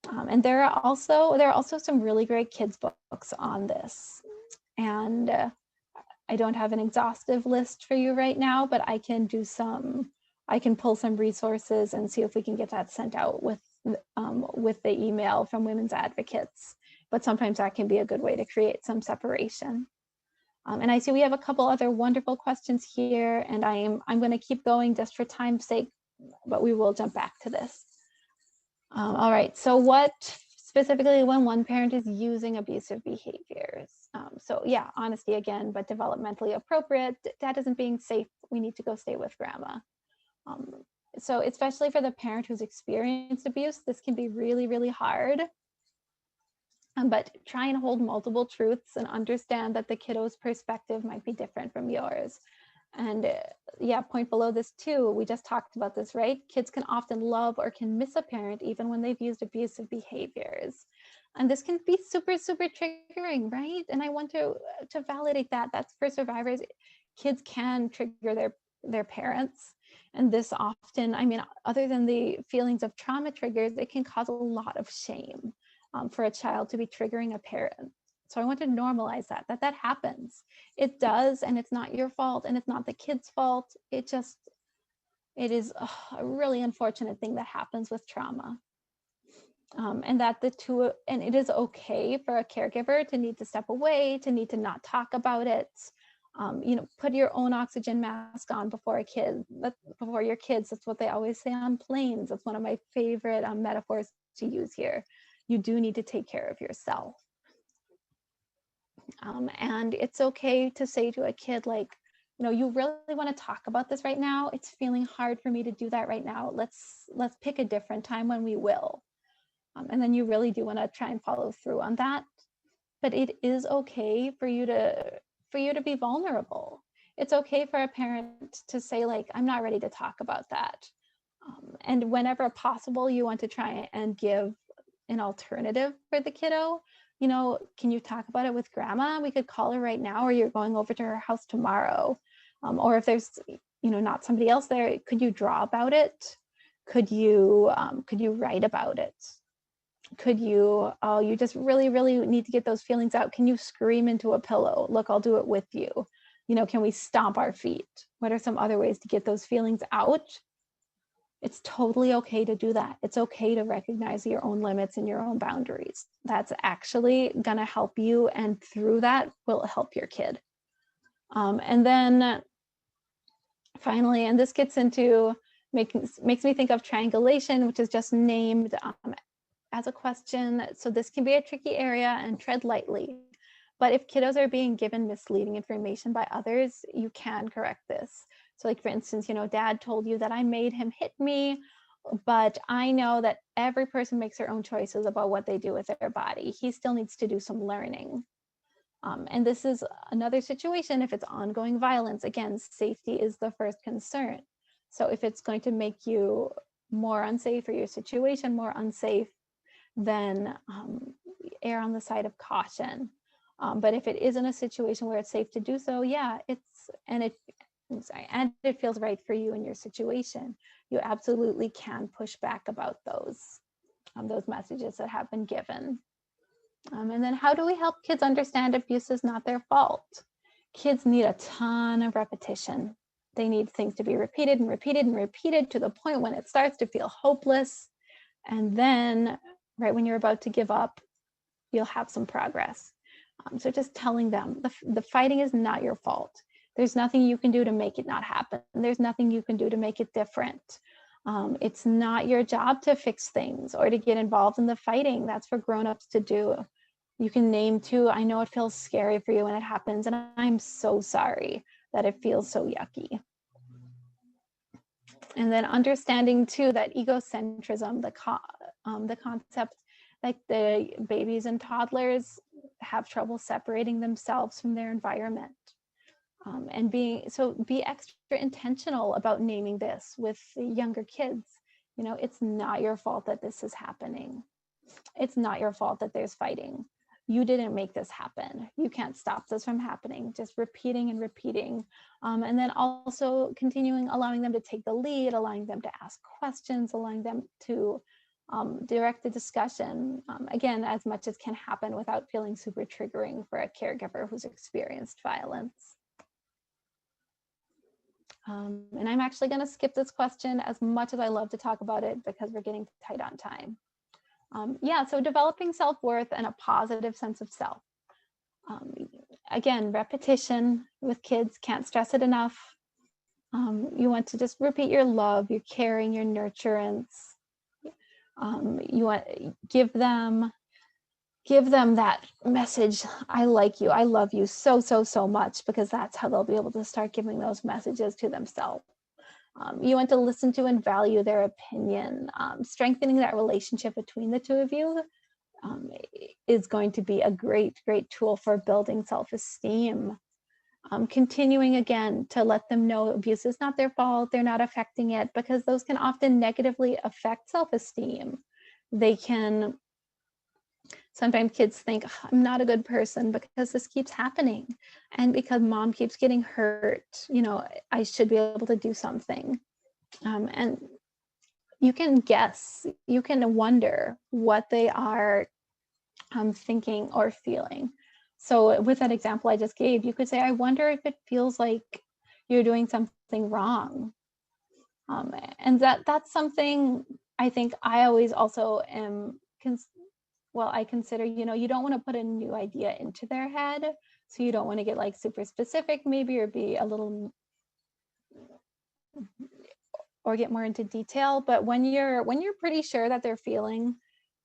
And there are also some really great kids books on this. And I don't have an exhaustive list for you right now, but I can pull some resources and see if we can get that sent out with the email from women's advocates. But sometimes that can be a good way to create some separation. And I see we have a couple other wonderful questions here, and I'm going to keep going just for time's sake, but we will jump back to this. All right, so what specifically when one parent is using abusive behaviors? So yeah, honesty again, but developmentally appropriate. Dad isn't being safe. We need to go stay with grandma. Um, so especially for the parent who's experienced abuse, this can be really, really hard. But try and hold multiple truths and understand that the kiddo's perspective might be different from yours. And yeah, point below this too, we just talked about this, right? Kids can often love or can miss a parent even when they've used abusive behaviors. And this can be super, super triggering, right? And I want to validate that. That's for survivors. Kids can trigger their parents. And this often, I mean, other than the feelings of trauma triggers, it can cause a lot of shame for a child to be triggering a parent. So I want to normalize that happens. It does, and it's not your fault, and it's not the kid's fault. It is a really unfortunate thing that happens with trauma. And that and it is okay for a caregiver to need to step away, to need to not talk about it. Put your own oxygen mask on before before your kids. That's what they always say on planes. That's one of my favorite metaphors to use here. You do need to take care of yourself. And it's okay to say to a kid, like, you really want to talk about this right now. It's feeling hard for me to do that right now. Let's pick a different time when we will. And then you really do want to try and follow through on that. But it is okay for you to be vulnerable. It's okay for a parent to say, like, I'm not ready to talk about that. And whenever possible, you want to try and give an alternative for the kiddo. Can you talk about it with grandma? We could call her right now, or you're going over to her house tomorrow. Or if there's, not somebody else there, could you draw about it? Could you write about it? Could you, you just really, really need to get those feelings out. Can you scream into a pillow? Look, I'll do it with you. Can we stomp our feet? What are some other ways to get those feelings out? It's totally okay to do that. It's okay to recognize your own limits and your own boundaries. That's actually going to help you, and through that will help your kid. And then finally, and this gets into makes me think of triangulation, which is just named as a question. So this can be a tricky area, and tread lightly. But if kiddos are being given misleading information by others, you can correct this. So like, for instance, dad told you that I made him hit me, but I know that every person makes their own choices about what they do with their body. He still needs to do some learning. And this is another situation. If it's ongoing violence, again, safety is the first concern. So if it's going to make you more unsafe, or your situation more unsafe, then err on the side of caution. But if it isn't a situation where it's safe to do so, yeah, and it feels right for you in your situation, you absolutely can push back about those messages that have been given. And then how do we help kids understand abuse is not their fault? Kids need a ton of repetition. They need things to be repeated and repeated and repeated to the point when it starts to feel hopeless. And then right when you're about to give up, you'll have some progress. So just telling them the fighting is not your fault. There's nothing you can do to make it not happen. There's nothing you can do to make it different. It's not your job to fix things or to get involved in the fighting. That's for grown-ups to do. You can name too, I know it feels scary for you when it happens, and I'm so sorry that it feels so yucky. And then understanding too that egocentrism, the concept, like the babies and toddlers have trouble separating themselves from their environment. And be extra intentional about naming this with the younger kids. It's not your fault that this is happening. It's not your fault that there's fighting. You didn't make this happen. You can't stop this from happening. Just repeating and repeating. And then also continuing, allowing them to take the lead, allowing them to ask questions, allowing them to direct the discussion, again, as much as can happen without feeling super triggering for a caregiver who's experienced violence. And I'm actually going to skip this question, as much as I love to talk about it, because we're getting tight on time. Yeah, so developing self-worth and a positive sense of self. Again, repetition with kids, can't stress it enough. You want to just repeat your love, your caring, your nurturance. You want give them give them that message, I like you, I love you so, so, so much, because that's how they'll be able to start giving those messages to themselves. You want to listen to and value their opinion. Strengthening that relationship between the two of you is going to be a great, great tool for building self-esteem. Continuing again to let them know abuse is not their fault, they're not affecting it, because those can often negatively affect self-esteem. They can, sometimes kids think, I'm not a good person because this keeps happening. And because mom keeps getting hurt, I should be able to do something. And you can guess, you can wonder what they are thinking or feeling. So with that example I just gave, you could say, I wonder if it feels like you're doing something wrong. And that's something I think I always also am, I consider, you don't want to put a new idea into their head. So you don't want to get like super specific maybe, or be a little, or get more into detail. But when you're pretty sure that they're feeling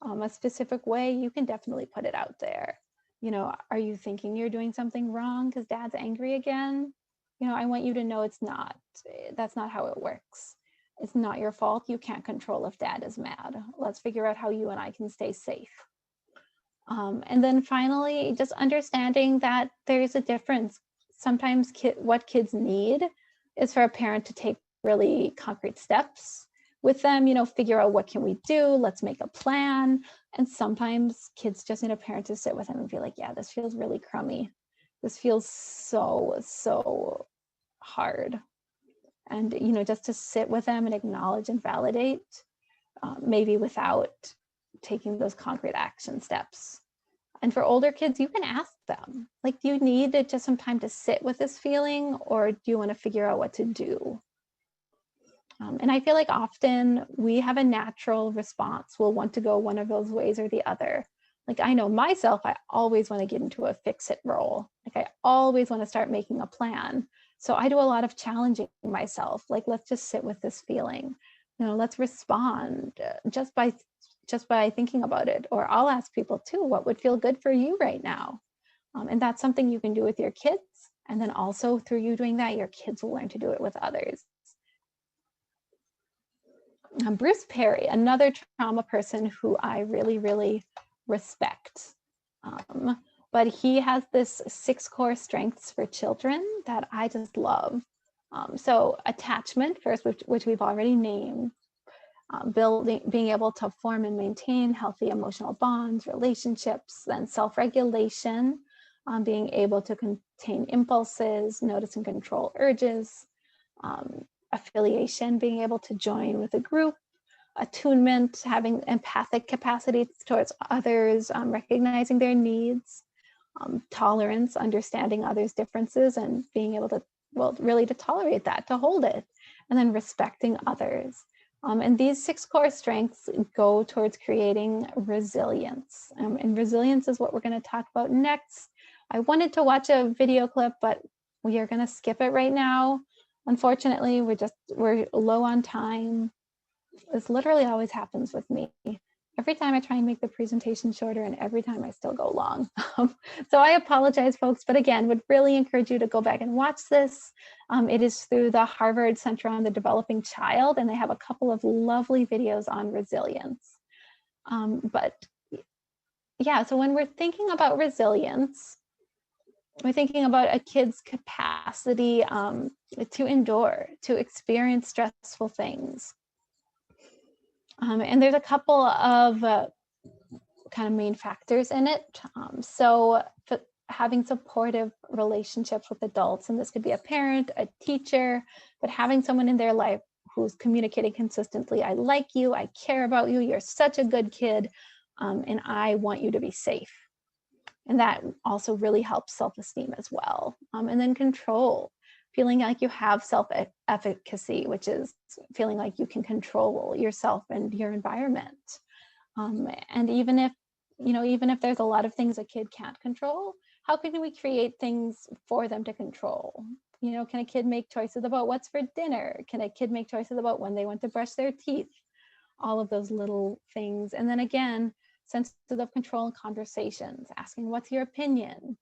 a specific way, you can definitely put it out there. Are you thinking you're doing something wrong because dad's angry again? I want you to know it's not. That's not how it works. It's not your fault. You can't control if dad is mad. Let's figure out how you and I can stay safe. And then finally, just understanding that there's a difference. Sometimes what kids need is for a parent to take really concrete steps with them, figure out what can we do, let's make a plan. And sometimes kids just need a parent to sit with them and be like, yeah, this feels really crummy. This feels so hard. And, just to sit with them and acknowledge and validate, maybe without taking those concrete action steps. And for older kids, you can ask them, like, do you need just some time to sit with this feeling, or do you want to figure out what to do? And I feel like often we have a natural response. We'll want to go one of those ways or the other. Like, I know myself, I always want to get into a fix-it role. Like, I always want to start making a plan. So I do a lot of challenging myself. Like, let's just sit with this feeling. Let's respond just by thinking about it. Or I'll ask people too, what would feel good for you right now? And that's something you can do with your kids. And then also through you doing that, your kids will learn to do it with others. Bruce Perry, another trauma person who I really, really respect. But he has this 6 core strengths for children that I just love. So attachment first, which we've already named, being able to form and maintain healthy emotional bonds, relationships, then self-regulation, being able to contain impulses, notice and control urges, affiliation, being able to join with a group, attunement, having empathic capacity towards others, recognizing their needs, tolerance, understanding others' differences and being able to, really to tolerate that, to hold it, and then respecting others. And these 6 core strengths go towards creating resilience. And resilience is what we're going to talk about next. I wanted to watch a video clip, but we are going to skip it right now. Unfortunately, we're low on time. This literally always happens with me. Every time I try and make the presentation shorter, and every time I still go long. So I apologize, folks, but again, would really encourage you to go back and watch this. It is through the Harvard Center on the Developing Child, and they have a couple of lovely videos on resilience. But yeah, so when we're thinking about resilience, we're thinking about a kid's capacity to endure, to experience stressful things. And there's a couple of kind of main factors in it. So having supportive relationships with adults, and this could be a parent, a teacher, but having someone in their life who's communicating consistently, I like you, I care about you, you're such a good kid, and I want you to be safe. And that also really helps self-esteem as well. And then control, feeling like you have self-efficacy, which is feeling like you can control yourself and your environment. And even if there's a lot of things a kid can't control, how can we create things for them to control? Can a kid make choices about what's for dinner? Can a kid make choices about when they want to brush their teeth? All of those little things. And then again, sensitive control in conversations, asking what's your opinion,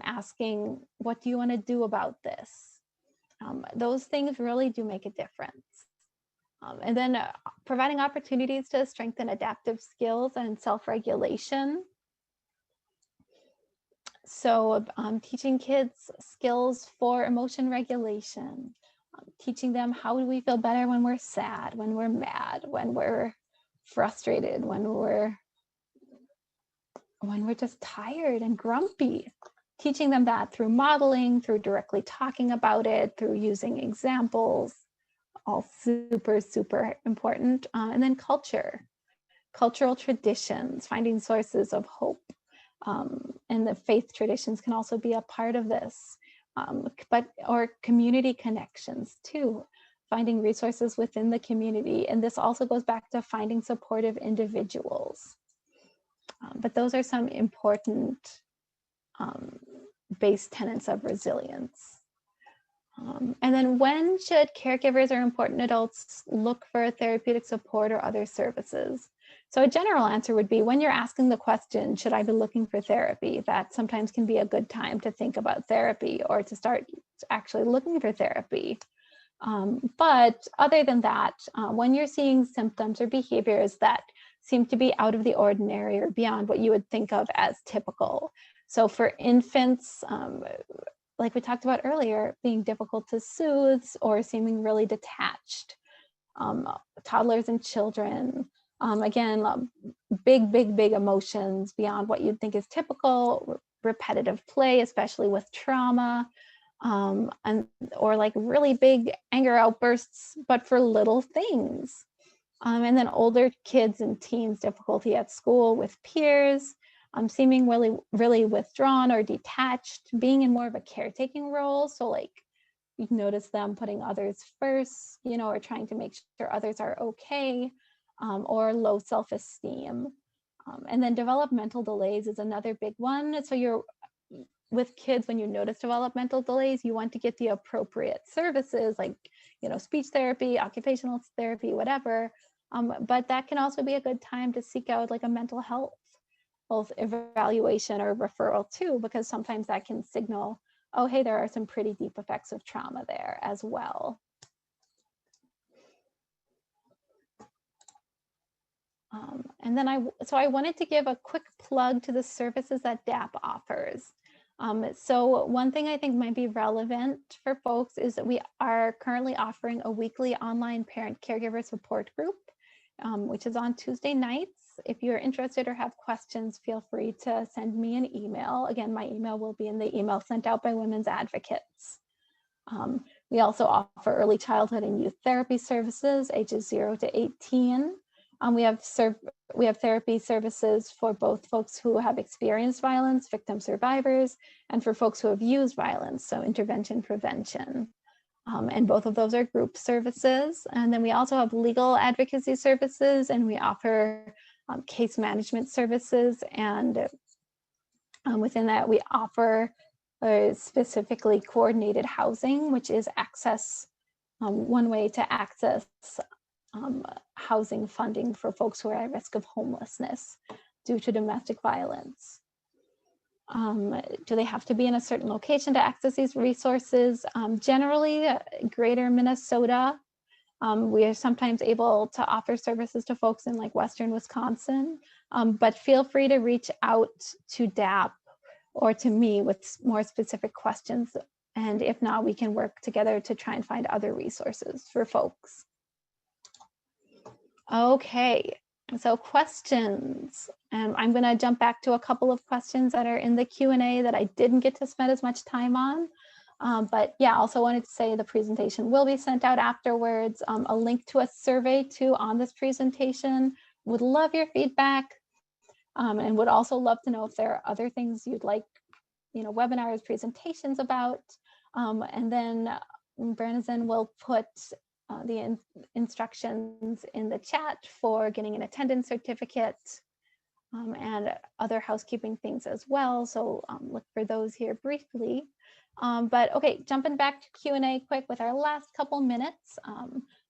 asking what do you want to do about this. Those things really do make a difference. And then providing opportunities to strengthen adaptive skills and self-regulation. So teaching kids skills for emotion regulation, teaching them how do we feel better when we're sad, when we're mad, when we're frustrated, when we're just tired and grumpy. Teaching them that through modeling, through directly talking about it, through using examples, all super, super important. And then cultural traditions, finding sources of hope. And the faith traditions can also be a part of this, or community connections too, finding resources within the community. And this also goes back to finding supportive individuals. But those are some important base tenets of resilience. And then when should caregivers or important adults look for therapeutic support or other services? So a general answer would be when you're asking the question, should I be looking for therapy? That sometimes can be a good time to think about therapy or to start actually looking for therapy. But other than that, when you're seeing symptoms or behaviors that seem to be out of the ordinary or beyond what you would think of as typical. So for infants, like we talked about earlier, being difficult to soothe or seeming really detached. Toddlers and children, again, big emotions beyond what you'd think is typical, repetitive play, especially with trauma, or like really big anger outbursts, but for little things. And then older kids and teens, difficulty at school with peers, seeming really withdrawn or detached, being in more of a caretaking role. So like you notice them putting others first, or trying to make sure others are okay, or low self-esteem. And then developmental delays is another big one. So you're with kids, when you notice developmental delays, you want to get the appropriate services like, speech therapy, occupational therapy, whatever. But that can also be a good time to seek out like a mental health both evaluation or referral too, because sometimes that can signal, oh, hey, there are some pretty deep effects of trauma there as well. And then I wanted to give a quick plug to the services that DAP offers. So one thing I think might be relevant for folks is that we are currently offering a weekly online parent caregiver support group, which is on Tuesday nights. If you're interested or have questions, feel free to send me an email. Again, my email will be in the email sent out by women's advocates. We also offer early childhood and youth therapy services, ages 0 to 18. We have therapy services for both folks who have experienced violence, victim survivors, and for folks who have used violence, so intervention prevention. And both of those are group services. And then we also have legal advocacy services, and we offer case management services. And within that, we offer specifically coordinated housing, which is one way to access housing funding for folks who are at risk of homelessness due to domestic violence. Do they have to be in a certain location to access these resources? Generally, greater Minnesota. We are sometimes able to offer services to folks in like Western Wisconsin, but feel free to reach out to DAP or to me with more specific questions. And if not, we can work together to try and find other resources for folks. Okay, so questions. I'm going to jump back to a couple of questions that are in the Q&A that I didn't get to spend as much time on. But yeah, also wanted to say the presentation will be sent out afterwards. A link to a survey too on this presentation. Would love your feedback, and would also love to know if there are other things you'd like, webinars, presentations about. And then Brandon will put the instructions in the chat for getting an attendance certificate and other housekeeping things as well. So look for those here briefly. But okay, jumping back to Q&A quick with our last couple minutes.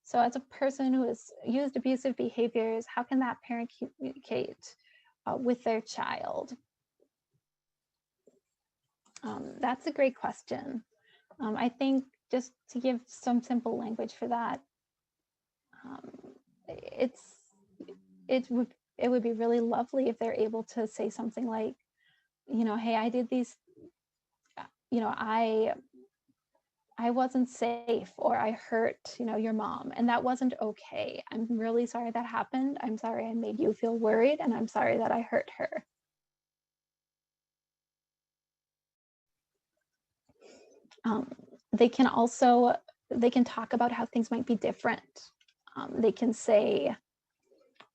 So as a person who has used abusive behaviors, how can that parent communicate with their child? That's a great question. I think just to give some simple language for that, it would be really lovely if they're able to say something like, hey, I did these, I wasn't safe, or I hurt, your mom, and that wasn't okay. I'm really sorry that happened. I'm sorry I made you feel worried, and I'm sorry that I hurt her. They can talk about how things might be different. They can say,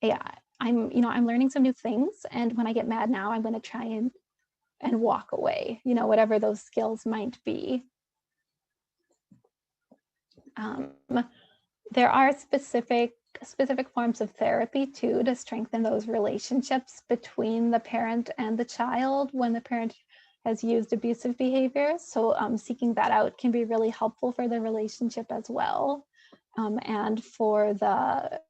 yeah, I'm learning some new things, and when I get mad now, I'm going to try and walk away, whatever those skills might be. There are specific forms of therapy too to strengthen those relationships between the parent and the child when the parent has used abusive behavior. So seeking that out can be really helpful for the relationship as well, and for the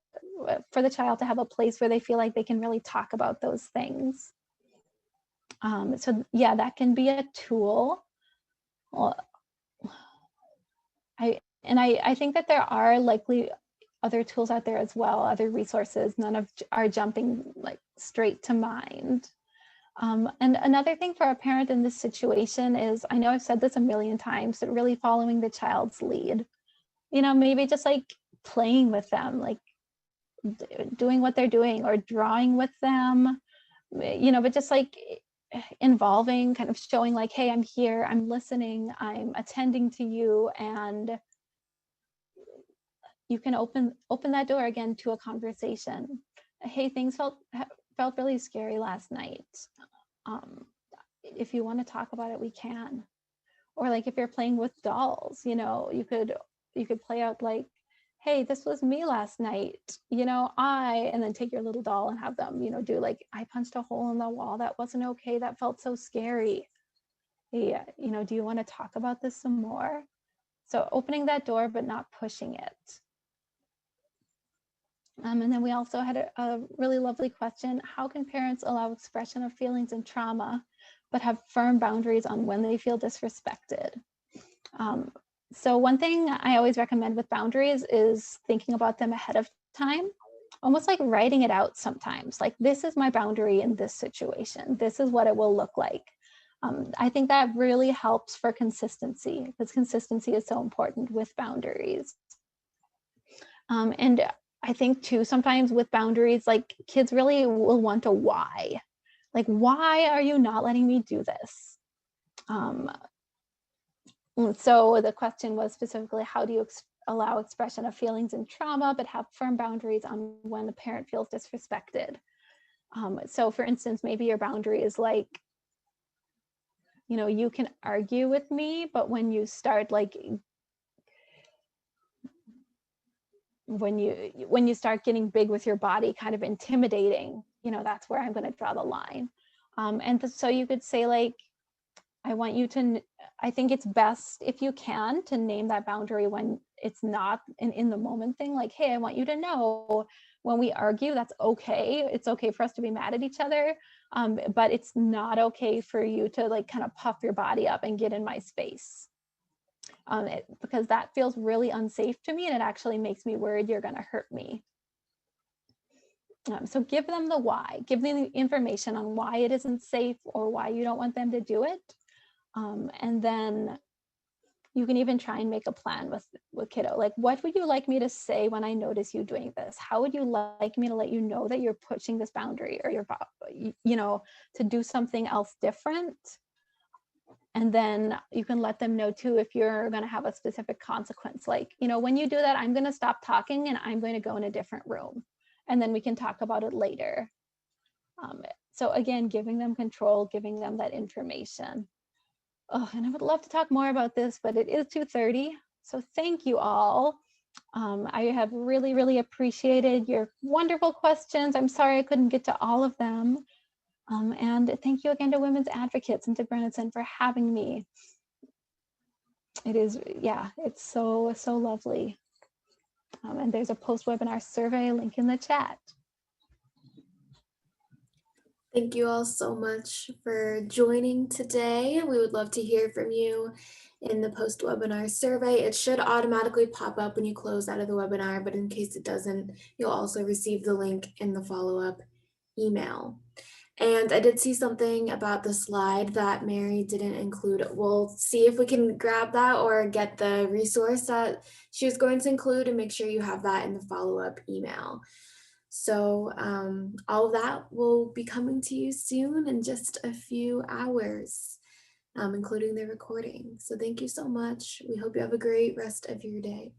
child to have a place where they feel like they can really talk about those things. So yeah, that can be a tool. Well, I think that there are likely other tools out there as well, other resources. None of are jumping like straight to mind. And another thing for a parent in this situation is, I know I've said this a million times, but really following the child's lead. Maybe just like playing with them, like doing what they're doing, or drawing with them, but just like involving, kind of showing like, hey, I'm here, I'm listening, I'm attending to you, and you can open that door again to a conversation. Hey, things felt really scary last night. If you want to talk about it, we can. Or like if you're playing with dolls, you could play out like, hey, this was me last night, and then take your little doll and have them, do like, I punched a hole in the wall, that wasn't okay, that felt so scary. Yeah, do you want to talk about this some more? So opening that door, but not pushing it. And then we also had a really lovely question. How can parents allow expression of feelings and trauma, but have firm boundaries on when they feel disrespected? So one thing I always recommend with boundaries is thinking about them ahead of time, almost like writing it out sometimes. Like, this is my boundary in this situation. This is what it will look like. I think that really helps for consistency, because consistency is so important with boundaries. And I think too, sometimes with boundaries, like kids really will want a why. Like, why are you not letting me do this? So the question was specifically, how do you allow expression of feelings and trauma, but have firm boundaries on when the parent feels disrespected? So for instance, maybe your boundary is like, you can argue with me, but when you start like, when you start getting big with your body, kind of intimidating, that's where I'm going to draw the line. So you could say like, I think it's best if you can to name that boundary when it's not an in the moment thing. Like, hey, I want you to know when we argue, that's okay. It's okay for us to be mad at each other. But it's not okay for you to like kind of puff your body up and get in my space. Because that feels really unsafe to me, and it actually makes me worried you're going to hurt me. So give them the why, give them the information on why it isn't safe or why you don't want them to do it. And then you can even try and make a plan with kiddo. Like, what would you like me to say when I notice you doing this? How would you like me to let you know that you're pushing this boundary, or you're, to do something else different? And then you can let them know too, if you're going to have a specific consequence, like, when you do that, I'm going to stop talking and I'm going to go in a different room, and then we can talk about it later. So again, giving them control, giving them that information. Oh, and I would love to talk more about this, but it is 2:30. So thank you all. I have really, really appreciated your wonderful questions. I'm sorry I couldn't get to all of them. And thank you again to Women's Advocates and to Brennan for having me. It is, yeah, it's so, so lovely. And there's a post-webinar survey link in the chat. Thank you all so much for joining today. We would love to hear from you in the post-webinar survey. It should automatically pop up when you close out of the webinar, but in case it doesn't, you'll also receive the link in the follow-up email. And I did see something about the slide that Mary didn't include. We'll see if we can grab that or get the resource that she was going to include and make sure you have that in the follow-up email. So all of that will be coming to you soon in just a few hours, including the recording. So thank you so much. We hope you have a great rest of your day.